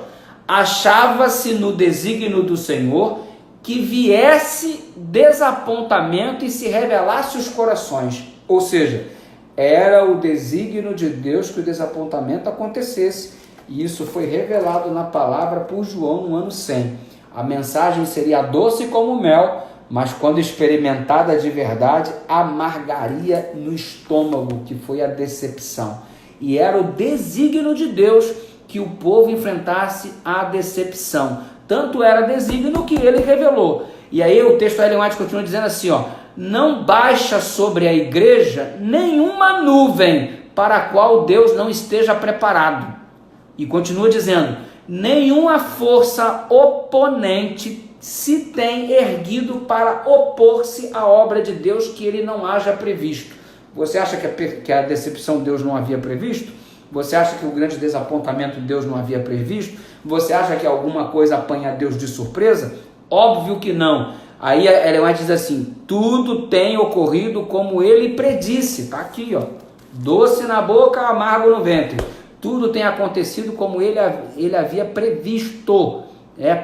Achava-se no desígnio do Senhor que viesse desapontamento e se revelasse os corações. Ou seja, era o desígnio de Deus que o desapontamento acontecesse. E isso foi revelado na palavra por João no ano 100. A mensagem seria doce como mel, mas quando experimentada de verdade, amargaria no estômago, que foi a decepção. E era o desígnio de Deus que o povo enfrentasse a decepção. Tanto era desígnio que ele revelou. E aí o texto Ellen White continua dizendo assim, ó, não baixa sobre a igreja nenhuma nuvem para a qual Deus não esteja preparado. E continua dizendo, nenhuma força oponente se tem erguido para opor-se à obra de Deus que ele não haja previsto. Você acha que a decepção Deus não havia previsto? Você acha que o grande desapontamento Deus não havia previsto? Você acha que alguma coisa apanha Deus de surpresa? Óbvio que não. Aí Ellen White diz assim, tudo tem ocorrido como ele predisse. Está aqui, ó. Doce na boca, amargo no ventre. Tudo tem acontecido como ele havia previsto,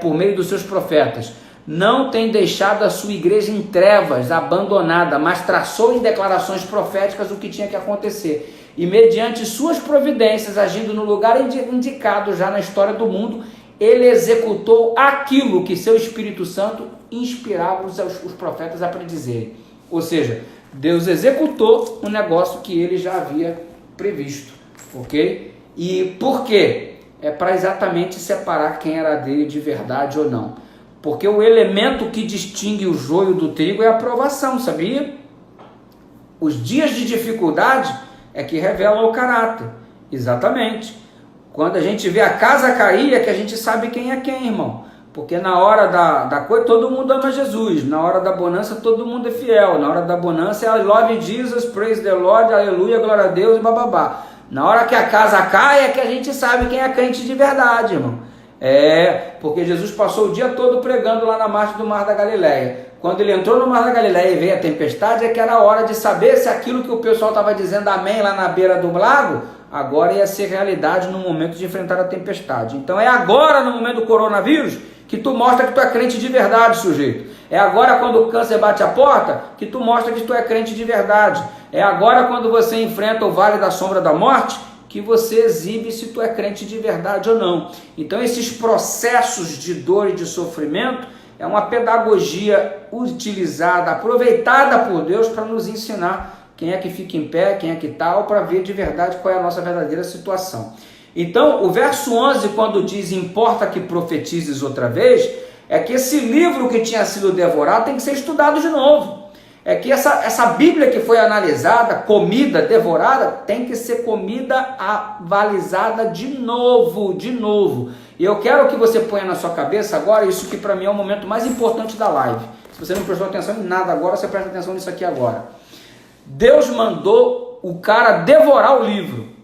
por meio dos seus profetas. Não tem deixado a sua igreja em trevas, abandonada, mas traçou em declarações proféticas o que tinha que acontecer. E mediante suas providências, agindo no lugar indicado já na história do mundo, ele executou aquilo que seu Espírito Santo inspirava os profetas a predizerem. Ou seja, Deus executou um negócio que ele já havia previsto, ok? E por quê? É para exatamente separar quem era dele de verdade ou não. Porque o elemento que distingue o joio do trigo é a provação, sabia? Os dias de dificuldade é que revelam o caráter. Exatamente. Quando a gente vê a casa cair é que a gente sabe quem é quem, irmão. Porque na hora da coisa todo mundo ama Jesus. Na hora da bonança todo mundo é fiel. Na hora da bonança é I love Jesus, praise the Lord, aleluia, glória a Deus e bababá. Na hora que a casa cai é que a gente sabe quem é crente de verdade, irmão. Porque Jesus passou o dia todo pregando lá na margem do Mar da Galileia. Quando ele entrou no Mar da Galileia e veio a tempestade, é que era a hora de saber se aquilo que o pessoal estava dizendo amém lá na beira do lago, agora ia ser realidade no momento de enfrentar a tempestade. Então é agora, no momento do coronavírus, que tu mostra que tu é crente de verdade, sujeito. É agora, quando o câncer bate a porta, que tu mostra que tu é crente de verdade. É agora, quando você enfrenta o vale da sombra da morte, que você exibe se tu é crente de verdade ou não. Então esses processos de dor e de sofrimento é uma pedagogia utilizada, aproveitada por Deus para nos ensinar quem é que fica em pé, quem é que está, ou para ver de verdade qual é a nossa verdadeira situação. Então o verso 11, quando diz importa que profetizes outra vez, é que esse livro que tinha sido devorado tem que ser estudado de novo. É que essa Bíblia que foi analisada, comida, devorada, tem que ser comida, avalizada de novo. E eu quero que você ponha na sua cabeça agora, isso que para mim é o momento mais importante da live. Se você não prestou atenção em nada agora, você presta atenção nisso aqui agora. Deus mandou o cara devorar o livro.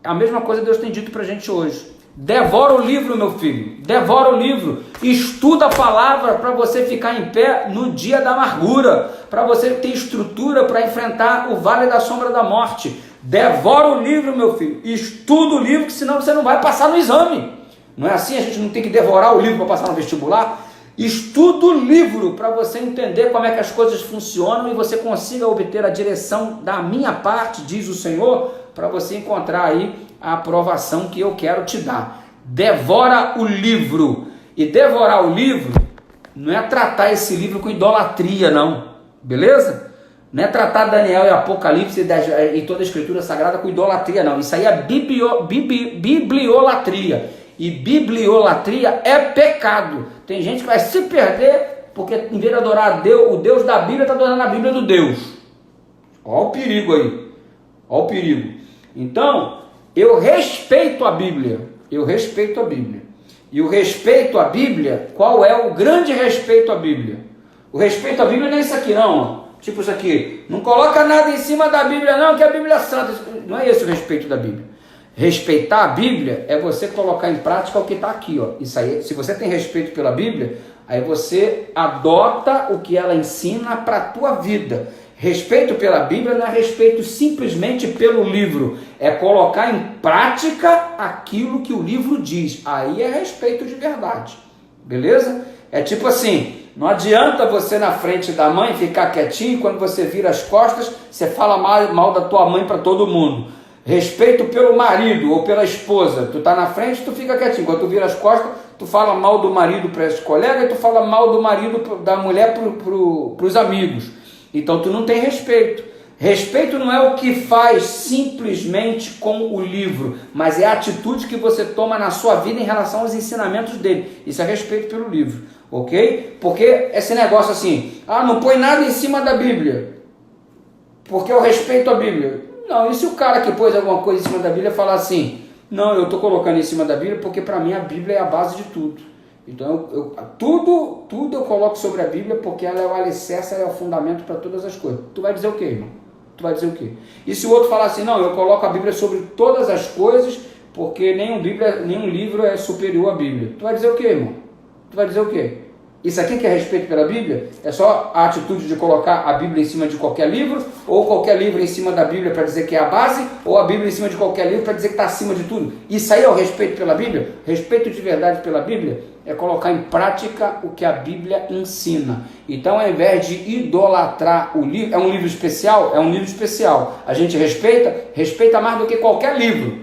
A mesma coisa Deus tem dito para a gente hoje. Devora o livro, meu filho, devora o livro, estuda a palavra para você ficar em pé no dia da amargura, para você ter estrutura para enfrentar o vale da sombra da morte. Devora o livro, meu filho, estuda o livro, que senão você não vai passar no exame. Não é assim? A gente não tem que devorar o livro para passar no vestibular? Estuda o livro para você entender como é que as coisas funcionam e você consiga obter a direção da minha parte, diz o Senhor, para você encontrar aí a aprovação que eu quero te dar. Devora o livro. E devorar o livro não é tratar esse livro com idolatria, não. Beleza? Não é tratar Daniel e Apocalipse e toda a escritura sagrada com idolatria, não. Isso aí é bibliolatria. E bibliolatria é pecado. Tem gente que vai se perder porque em vez de adorar a Deus, o Deus da Bíblia está adorando a Bíblia do Deus. Olha o perigo aí. Olha o perigo. Então, eu respeito a Bíblia. Eu respeito a Bíblia. E o respeito à Bíblia, qual é o grande respeito à Bíblia? O respeito à Bíblia não é isso aqui não, ó. Tipo isso aqui. Não coloca nada em cima da Bíblia não, que a Bíblia é santa. Não é esse o respeito da Bíblia. Respeitar a Bíblia é você colocar em prática o que está aqui, ó. Isso aí, se você tem respeito pela Bíblia, aí você adota o que ela ensina para a tua vida. Respeito pela Bíblia não é respeito simplesmente pelo livro, é colocar em prática aquilo que o livro diz. Aí é respeito de verdade, beleza? É tipo assim, não adianta você na frente da mãe ficar quietinho, quando você vira as costas, você fala mal da tua mãe para todo mundo. Respeito pelo marido ou pela esposa, tu tá na frente, tu fica quietinho, quando tu vira as costas, tu fala mal do marido para esse colega e tu fala mal do marido, da mulher para os amigos. Então tu não tem respeito. Respeito não é o que faz simplesmente com o livro, mas é a atitude que você toma na sua vida em relação aos ensinamentos dele. Isso é respeito pelo livro, ok? Porque esse negócio assim, não põe nada em cima da Bíblia, porque eu respeito a Bíblia. Não, e se o cara que pôs alguma coisa em cima da Bíblia falar assim, não, eu estou colocando em cima da Bíblia porque para mim a Bíblia é a base de tudo. Então, tudo eu coloco sobre a Bíblia porque ela é o alicerce, ela é o fundamento para todas as coisas. Tu vai dizer o quê, irmão? Tu vai dizer o quê? E se o outro falar assim, não, eu coloco a Bíblia sobre todas as coisas porque nenhum livro é superior à Bíblia. Tu vai dizer o quê, irmão? Tu vai dizer o quê? Isso aqui que é respeito pela Bíblia? É só a atitude de colocar a Bíblia em cima de qualquer livro, ou qualquer livro em cima da Bíblia para dizer que é a base, ou a Bíblia em cima de qualquer livro para dizer que está acima de tudo. Isso aí é o respeito pela Bíblia? Respeito de verdade pela Bíblia é colocar em prática o que a Bíblia ensina. Então, ao invés de idolatrar o livro, é um livro especial? É um livro especial. A gente respeita mais do que qualquer livro,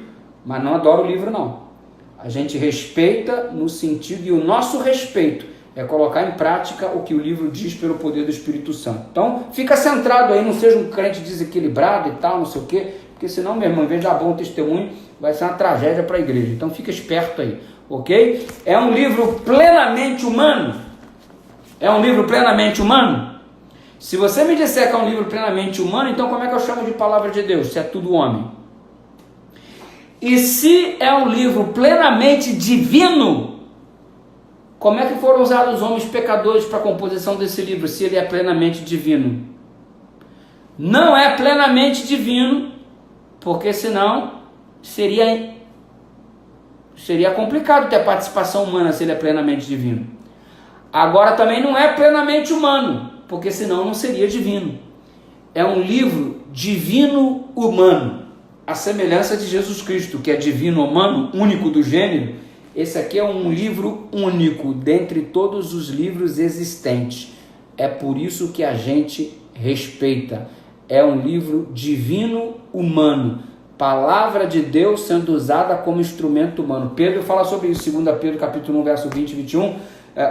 mas não adora o livro não. A gente respeita no sentido, e o nosso respeito é colocar em prática o que o livro diz pelo poder do Espírito Santo. Então, fica centrado aí, não seja um crente desequilibrado e tal, não sei o quê. porque senão, meu irmão, em vez de dar bom testemunho, vai ser uma tragédia para a igreja. Então fica esperto aí, ok? É um livro plenamente humano? É um livro plenamente humano? Se você me disser que é um livro plenamente humano, então como é que eu chamo de palavra de Deus, se é tudo homem? E se é um livro plenamente divino, como é que foram usados os homens pecadores para a composição desse livro, se ele é plenamente divino? Não é plenamente divino, porque senão seria complicado ter participação humana se ele é plenamente divino. Agora também não é plenamente humano, porque senão não seria divino. É um livro divino humano, a semelhança de Jesus Cristo, que é divino humano, único do gênero. Esse aqui é um livro único dentre todos os livros existentes. É por isso que a gente respeita. É um livro divino humano, palavra de Deus sendo usada como instrumento humano. Pedro fala sobre isso, 2 Pedro capítulo 1, verso 20 e 21.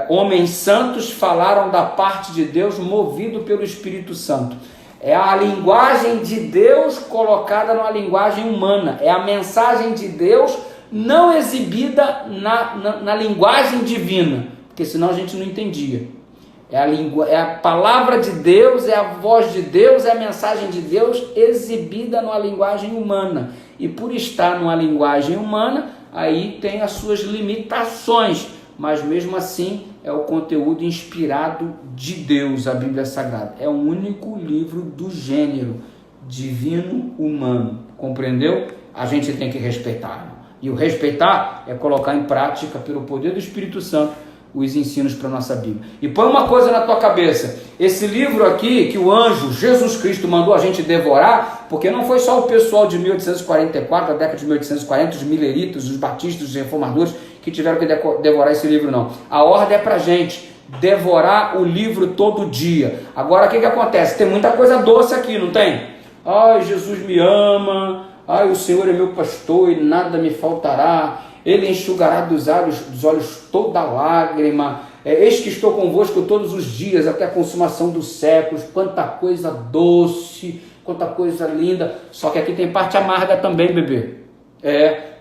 Homens santos falaram da parte de Deus, movido pelo Espírito Santo. É a linguagem de Deus colocada numa linguagem humana. É a mensagem de Deus não exibida na linguagem divina, porque senão a gente não entendia. É a palavra de Deus, é a voz de Deus, é a mensagem de Deus exibida numa linguagem humana. E por estar numa linguagem humana, aí tem as suas limitações, mas mesmo assim é o conteúdo inspirado de Deus, a Bíblia Sagrada. É o único livro do gênero divino humano, compreendeu? A gente tem que respeitar. E o respeitar é colocar em prática, pelo poder do Espírito Santo, os ensinos para a nossa Bíblia. E põe uma coisa na tua cabeça, esse livro aqui que o anjo Jesus Cristo mandou a gente devorar, porque não foi só o pessoal de 1844, da década de 1840, os mileritos, os batistas, os reformadores, que tiveram que devorar esse livro, não. A ordem é para a gente devorar o livro todo dia. Agora o que acontece? Tem muita coisa doce aqui, não tem? Ai, Jesus me ama, ai, o Senhor é meu pastor e nada me faltará, Ele enxugará dos olhos toda lágrima, eis que estou convosco todos os dias, até a consumação dos séculos. Quanta coisa doce, quanta coisa linda. Só que aqui tem parte amarga também, bebê.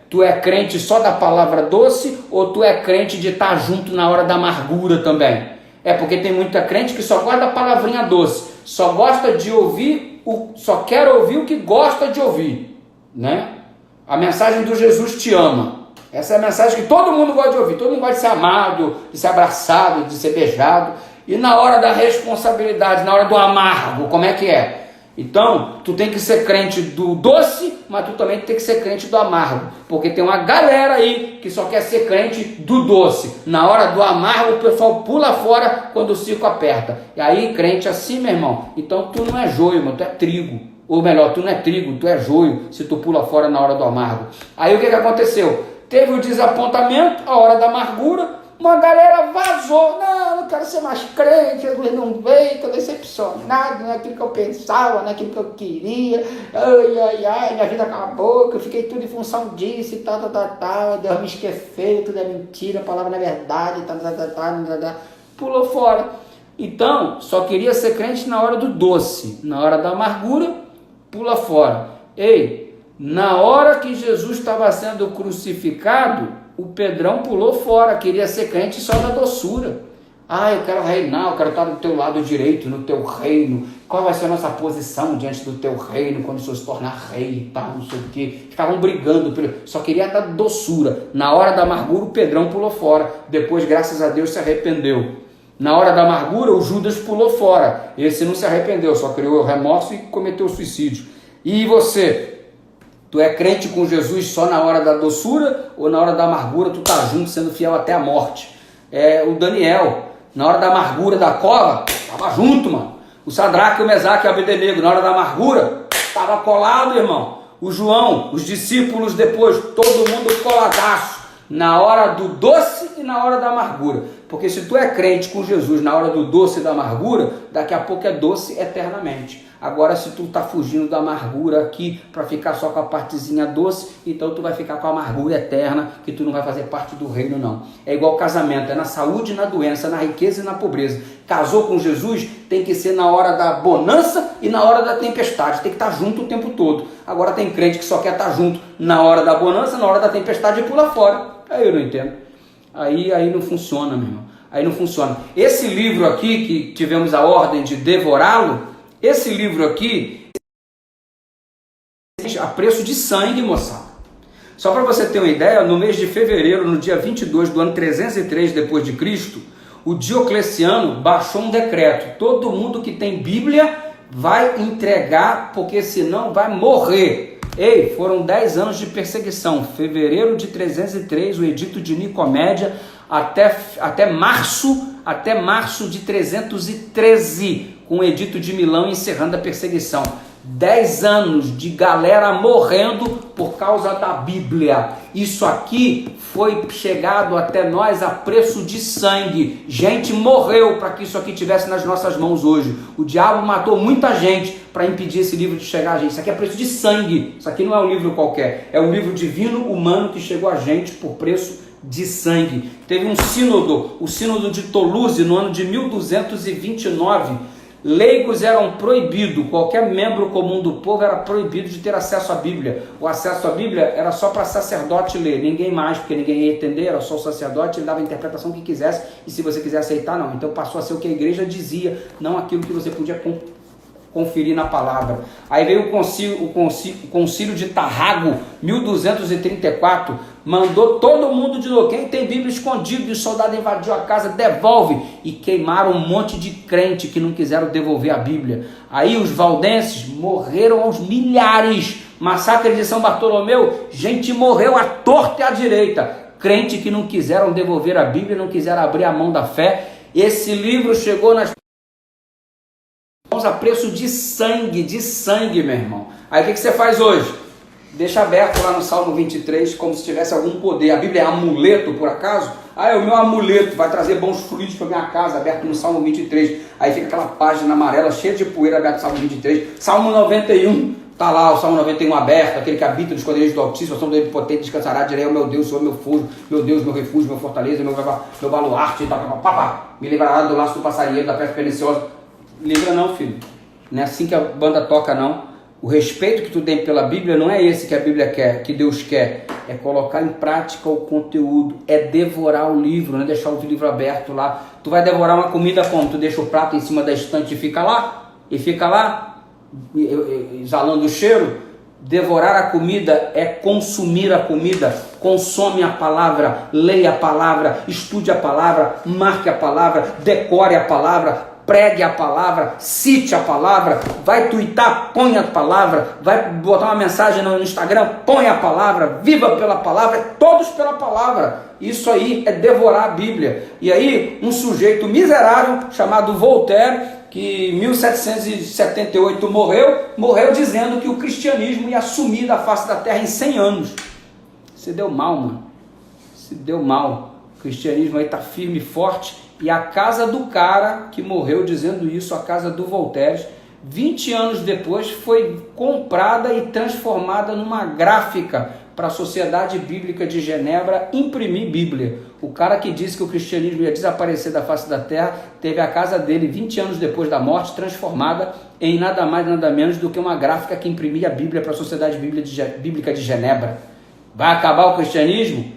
Tu é crente só da palavra doce, ou tu é crente de estar junto na hora da amargura também? Porque tem muita crente que só guarda a palavrinha doce, só gosta de ouvir, só quer ouvir o que gosta de ouvir, né? A mensagem do Jesus te ama. Essa é a mensagem que todo mundo gosta de ouvir. Todo mundo gosta de ser amado, de ser abraçado, de ser beijado. E na hora da responsabilidade, na hora do amargo, como é que é? Então, tu tem que ser crente do doce, mas tu também tem que ser crente do amargo. Porque tem uma galera aí que só quer ser crente do doce. Na hora do amargo, o pessoal pula fora quando o circo aperta. E aí, crente assim, meu irmão, então tu não é joio, irmão, tu é trigo. Ou melhor, tu não é trigo, tu é joio, se tu pula fora na hora do amargo. Aí o que aconteceu? Teve o desapontamento, a hora da amargura, uma galera vazou. Não, eu quero ser mais crente, Jesus não veio, estou decepcionado, não é aquilo que eu pensava, não é aquilo que eu queria. Ai, minha vida acabou, que eu fiquei tudo em função disso e tal, Deus me esqueceu, tudo é mentira, a palavra não é verdade, pulou fora. Então, só queria ser crente na hora do doce, na hora da amargura, pula fora. Na hora que Jesus estava sendo crucificado, o Pedrão pulou fora, queria ser crente só da doçura. Eu quero reinar, eu quero estar do teu lado direito, no teu reino. Qual vai ser a nossa posição diante do teu reino, quando o Senhor se tornar rei e tal, não sei o quê. Ficavam brigando, só queria dar doçura. Na hora da amargura, o Pedrão pulou fora. Depois, graças a Deus, se arrependeu. Na hora da amargura, o Judas pulou fora. Esse não se arrependeu, só criou remorso e cometeu suicídio. E você? Tu é crente com Jesus só na hora da doçura, ou na hora da amargura tu tá junto, sendo fiel até a morte? O Daniel, na hora da amargura da cova, tava junto, mano. O Sadraque, o Mesaque e o Abednego, na hora da amargura, tava colado, irmão. O João, os discípulos depois, todo mundo coladaço. Na hora do doce e na hora da amargura. Porque se tu é crente com Jesus na hora do doce e da amargura, daqui a pouco é doce eternamente. Agora, se tu tá fugindo da amargura aqui para ficar só com a partezinha doce, então tu vai ficar com a amargura eterna, que tu não vai fazer parte do reino, não. É igual casamento, é na saúde e na doença, na riqueza e na pobreza. Casou com Jesus, tem que ser na hora da bonança e na hora da tempestade, tem que estar junto o tempo todo. Agora tem crente que só quer estar junto na hora da bonança, na hora da tempestade e pula fora. Aí eu não entendo. Aí não funciona, meu irmão. Aí não funciona. Esse livro aqui, que tivemos a ordem de devorá-lo, esse livro aqui, a preço de sangue, moçada. Só para você ter uma ideia, no mês de fevereiro, no dia 22 do ano 303 depois de Cristo, o Diocleciano baixou um decreto. Todo mundo que tem Bíblia vai entregar, porque senão vai morrer. Ei, foram 10 anos de perseguição. Fevereiro de 303, o edito de Nicomédia, até março de 313, com o edito de Milão encerrando a perseguição. 10 anos de galera morrendo por causa da Bíblia. Isso aqui foi chegado até nós a preço de sangue. Gente morreu para que isso aqui tivesse nas nossas mãos hoje. O diabo matou muita gente para impedir esse livro de chegar a gente. Isso aqui é preço de sangue. Isso aqui não é um livro qualquer. É um livro divino, humano, que chegou a gente por preço de sangue. Teve um sínodo, o sínodo de Toulouse, no ano de 1229. Leigos eram proibidos, qualquer membro comum do povo era proibido de ter acesso à Bíblia. O acesso à Bíblia era só para sacerdote ler, ninguém mais, porque ninguém ia entender, era só o sacerdote, ele dava a interpretação que quisesse, e se você quiser aceitar, não. Então passou a ser o que a igreja dizia, não aquilo que você podia conferir na palavra. Aí veio o concílio de Tarrago, 1234, mandou todo mundo de novo. Quem tem Bíblia escondido, o soldado invadiu a casa, devolve. E queimaram um monte de crente que não quiseram devolver a Bíblia. Aí os valdenses morreram aos milhares. Massacre de São Bartolomeu, gente morreu à torta e à direita. Crente que não quiseram devolver a Bíblia, não quiseram abrir a mão da fé. Esse livro chegou nas a preço de sangue, meu irmão. Aí o que você faz hoje? Deixa aberto lá no Salmo 23, como se tivesse algum poder. A Bíblia é amuleto, por acaso? Ah, é o meu amuleto, vai trazer bons frutos para minha casa, aberto no Salmo 23. Aí fica aquela página amarela, cheia de poeira, aberto no Salmo 23. Salmo 91, tá lá o Salmo 91 aberto, aquele que habita nos esconderijos do Altíssimo, a sombra do Onipotente descansará, direi, meu Deus, Senhor, meu refúgio, meu refúgio, meu fortaleza, meu baluarte, me livrará do laço do passarinheiro, da peste perniciosa. Livra não, filho. Não é assim que a banda toca, não. O respeito que tu tem pela Bíblia não é esse que a Bíblia quer, que Deus quer. É colocar em prática o conteúdo, é devorar o livro, não é deixar o livro aberto lá. Tu vai devorar uma comida como? Tu deixa o prato em cima da estante e fica lá, exalando o cheiro. Devorar a comida é consumir a comida. Consome a palavra, leia a palavra, estude a palavra, marque a palavra, decore a palavra, pregue a palavra, cite a palavra, vai tuitar, põe a palavra, vai botar uma mensagem no Instagram, põe a palavra, viva pela palavra, todos pela palavra. Isso aí é devorar a Bíblia. E aí um sujeito miserável chamado Voltaire, que em 1778 morreu dizendo que o cristianismo ia sumir da face da terra em 100 anos. Se deu mal, mano. Se deu mal. O cristianismo aí está firme e forte. E a casa do cara que morreu dizendo isso, a casa do Voltaire, 20 anos depois foi comprada e transformada numa gráfica para a Sociedade Bíblica de Genebra imprimir Bíblia. O cara que disse que o cristianismo ia desaparecer da face da terra, teve a casa dele 20 anos depois da morte transformada em nada mais nada menos do que uma gráfica que imprimia a Bíblia para a Sociedade Bíblica de Genebra. Vai acabar o cristianismo?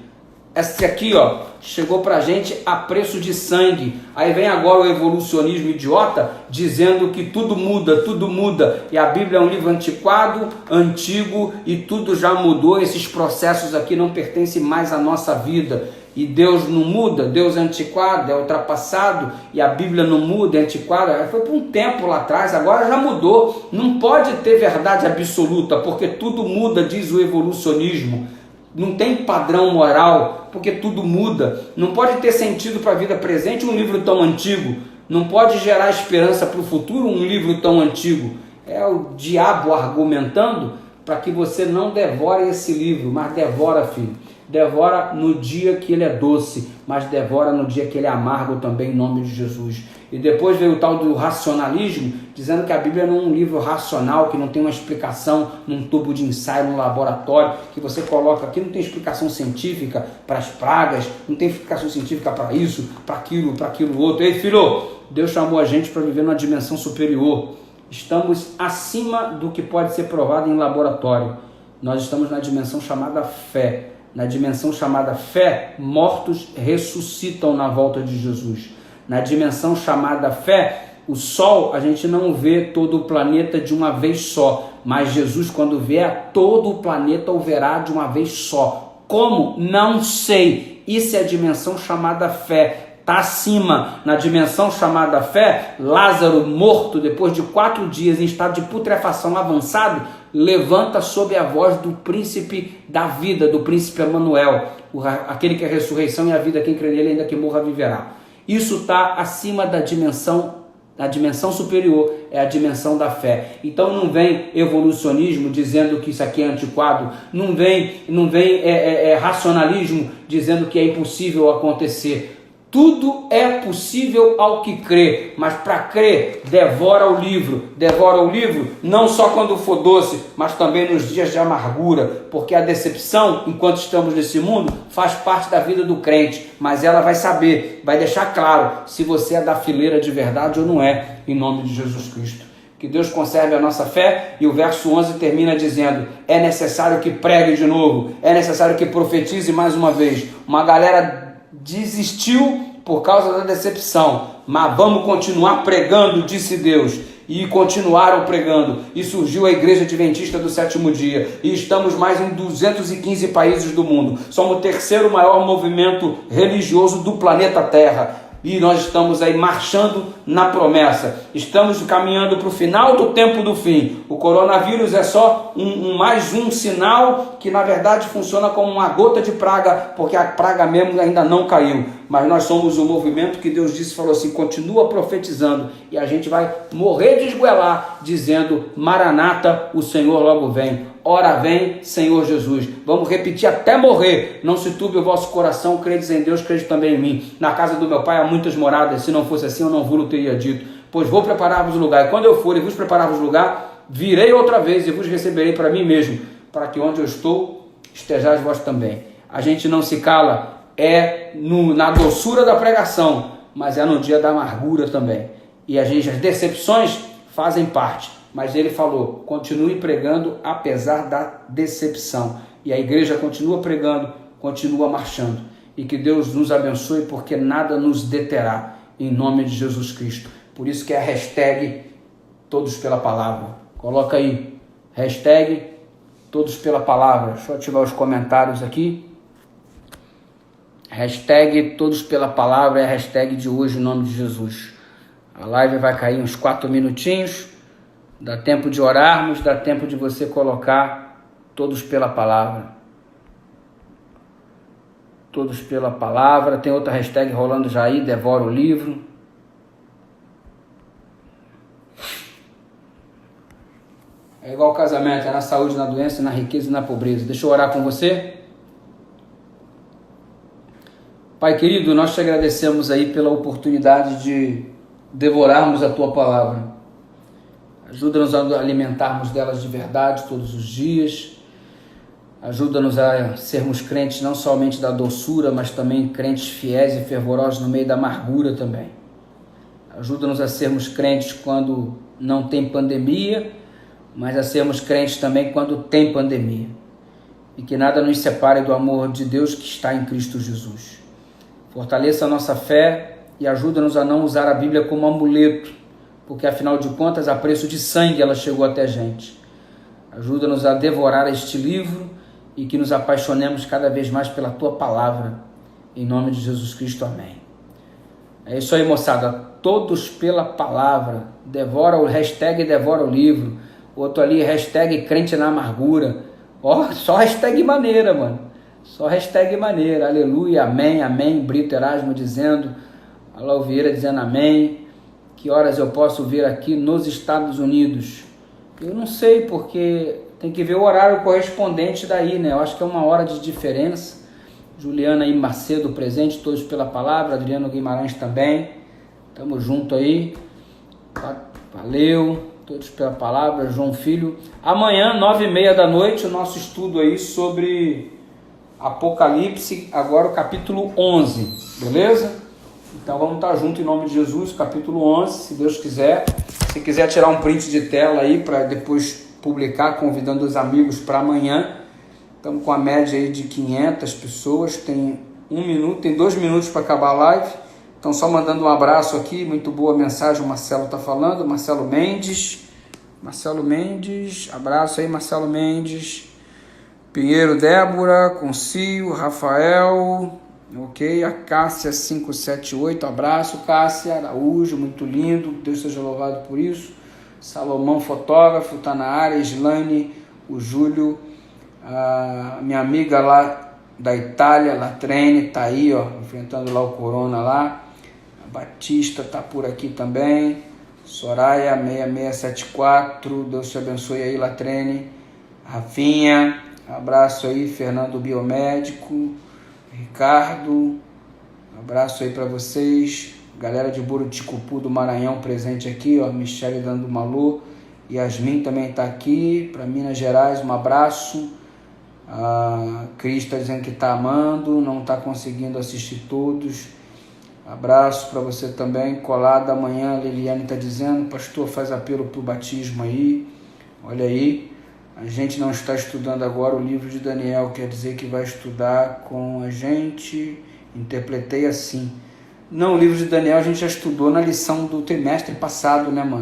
Esse aqui, ó, chegou pra gente a preço de sangue. Aí vem agora o evolucionismo idiota dizendo que tudo muda. E a Bíblia é um livro antiquado, antigo e tudo já mudou. Esses processos aqui não pertencem mais à nossa vida. E Deus não muda, Deus é antiquado, é ultrapassado, e a Bíblia não muda, é antiquada. Foi por um tempo lá atrás, agora já mudou. Não pode ter verdade absoluta, porque tudo muda, diz o evolucionismo. Não tem padrão moral, porque tudo muda. Não pode ter sentido para a vida presente um livro tão antigo. Não pode gerar esperança para o futuro um livro tão antigo. É o diabo argumentando para que você não devore esse livro, mas devora, filho. Devora no dia que ele é doce, mas devora no dia que ele é amargo também, em nome de Jesus. E depois veio o tal do racionalismo, dizendo que a Bíblia não é um livro racional, que não tem uma explicação num tubo de ensaio, num laboratório, que você coloca aqui, não tem explicação científica para as pragas, não tem explicação científica para isso, para aquilo outro. Ei, filho, Deus chamou a gente para viver numa dimensão superior. Estamos acima do que pode ser provado em laboratório. Nós estamos na dimensão chamada fé. Na dimensão chamada fé, mortos ressuscitam na volta de Jesus. Na dimensão chamada fé, o sol, a gente não vê todo o planeta de uma vez só, mas Jesus, quando vier, todo o planeta o verá de uma vez só. Como? Não sei. Isso é a dimensão chamada fé. Está acima. Na dimensão chamada fé, Lázaro, morto, depois de 4 dias em estado de putrefação avançado, levanta sob a voz do príncipe da vida, do príncipe Emanuel, aquele que é a ressurreição e a vida, quem crê nele ainda que morra viverá. Isso está acima da dimensão, a dimensão superior é a dimensão da fé. Então não vem evolucionismo dizendo que isso aqui é antiquado, não vem racionalismo dizendo que é impossível acontecer. Tudo é possível ao que crê, mas para crer, devora o livro não só quando for doce, mas também nos dias de amargura, porque a decepção, enquanto estamos nesse mundo, faz parte da vida do crente, mas ela vai saber, vai deixar claro se você é da fileira de verdade ou não é, em nome de Jesus Cristo. Que Deus conserve a nossa fé, e o verso 11 termina dizendo, é necessário que pregue de novo, é necessário que profetize mais uma vez. Uma galera desistiu por causa da decepção, mas vamos continuar pregando, disse Deus, e continuaram pregando, e surgiu a Igreja Adventista do Sétimo Dia, e estamos mais em 215 países do mundo, somos o 3º maior movimento religioso do planeta Terra, e nós estamos aí marchando na promessa, estamos caminhando para o final do tempo do fim. O coronavírus é só mais um sinal que na verdade funciona como uma gota de praga, porque a praga mesmo ainda não caiu, mas nós somos o movimento que Deus disse, falou assim, continua profetizando, e a gente vai morrer de esgoelar, dizendo, Maranata, o Senhor logo vem. Ora vem, Senhor Jesus. Vamos repetir até morrer. Não se turbe o vosso coração, credes em Deus, crede também em mim. Na casa do meu pai há muitas moradas, se não fosse assim eu não vos teria dito. Pois vou preparar-vos lugar, e quando eu for e vos preparar-vos lugar, virei outra vez e vos receberei para mim mesmo, para que onde eu estou, estejais vós também. A gente não se cala, na doçura da pregação, mas é no dia da amargura também. E as decepções fazem parte. Mas ele falou, continue pregando apesar da decepção. E a igreja continua pregando, continua marchando. E que Deus nos abençoe, porque nada nos deterá, em nome de Jesus Cristo. Por isso que é a hashtag Todos pela Palavra. Coloca aí, hashtag Todos pela Palavra. Deixa eu ativar os comentários aqui. Hashtag Todos pela Palavra é a hashtag de hoje, em nome de Jesus. A live vai cair uns 4 minutinhos. Dá tempo de orarmos, dá tempo de você colocar Todos pela Palavra. Todos pela Palavra. Tem outra hashtag rolando já aí, devora o livro. É igual casamento, é na saúde, na doença, na riqueza e na pobreza. Deixa eu orar com você. Pai querido, nós te agradecemos aí pela oportunidade de devorarmos a Tua Palavra. Ajuda-nos a alimentarmos delas de verdade todos os dias. Ajuda-nos a sermos crentes não somente da doçura, mas também crentes fiéis e fervorosos no meio da amargura também. Ajuda-nos a sermos crentes quando não tem pandemia, mas a sermos crentes também quando tem pandemia. E que nada nos separe do amor de Deus que está em Cristo Jesus. Fortaleça a nossa fé e ajuda-nos a não usar a Bíblia como amuleto, porque afinal de contas, a preço de sangue ela chegou até a gente. Ajuda-nos a devorar este livro e que nos apaixonemos cada vez mais pela Tua Palavra. Em nome de Jesus Cristo, amém. É isso aí, moçada. Todos pela Palavra. Devora o hashtag devora o livro. Outro ali, hashtag crente na amargura. Ó, só hashtag maneira, mano. Só hashtag maneira. Aleluia, amém, amém. Brito Erasmo dizendo. Alô Vieira dizendo amém. Que horas eu posso vir aqui nos Estados Unidos? Eu não sei, porque tem que ver o horário correspondente daí, né? Eu acho que é 1 hora de diferença. Juliana aí Macedo presente, todos pela palavra, Adriano Guimarães também. Tamo junto aí. Valeu, todos pela palavra, João Filho. Amanhã, 9h30 da noite, o nosso estudo aí sobre Apocalipse, agora o capítulo 11, beleza? Então vamos estar junto em nome de Jesus, capítulo 11, se Deus quiser. Se quiser tirar um print de tela aí para depois publicar, convidando os amigos para amanhã. Estamos com a média aí de 500 pessoas, tem 1 minuto, tem 2 minutos para acabar a live. Então só mandando um abraço aqui, muito boa mensagem, o Marcelo está falando, Marcelo Mendes, abraço aí Marcelo Mendes, Pinheiro Débora, Concio, Rafael, ok, a Cássia 578, abraço Cássia, Araújo, muito lindo, Deus seja louvado por isso, Salomão fotógrafo, está na área, Islane, o Júlio, a minha amiga lá da Itália, Latrene, está aí, ó, enfrentando lá o corona lá, a Batista está por aqui também, Soraya 6674, Deus te abençoe aí, Latrene, Rafinha, abraço aí, Fernando Biomédico, Ricardo, abraço aí para vocês, galera de Buruticupu do Maranhão presente aqui, ó, Michele dando uma alô, Yasmin também está aqui, para Minas Gerais, um abraço, a Cris está dizendo que está amando, não está conseguindo assistir todos, abraço para você também, colada amanhã, a Liliane está dizendo, pastor faz apelo para o batismo aí, olha aí, a gente não está estudando agora o livro de Daniel, quer dizer que vai estudar com a gente, interpretei assim, não, o livro de Daniel a gente já estudou na lição do trimestre passado, né mano?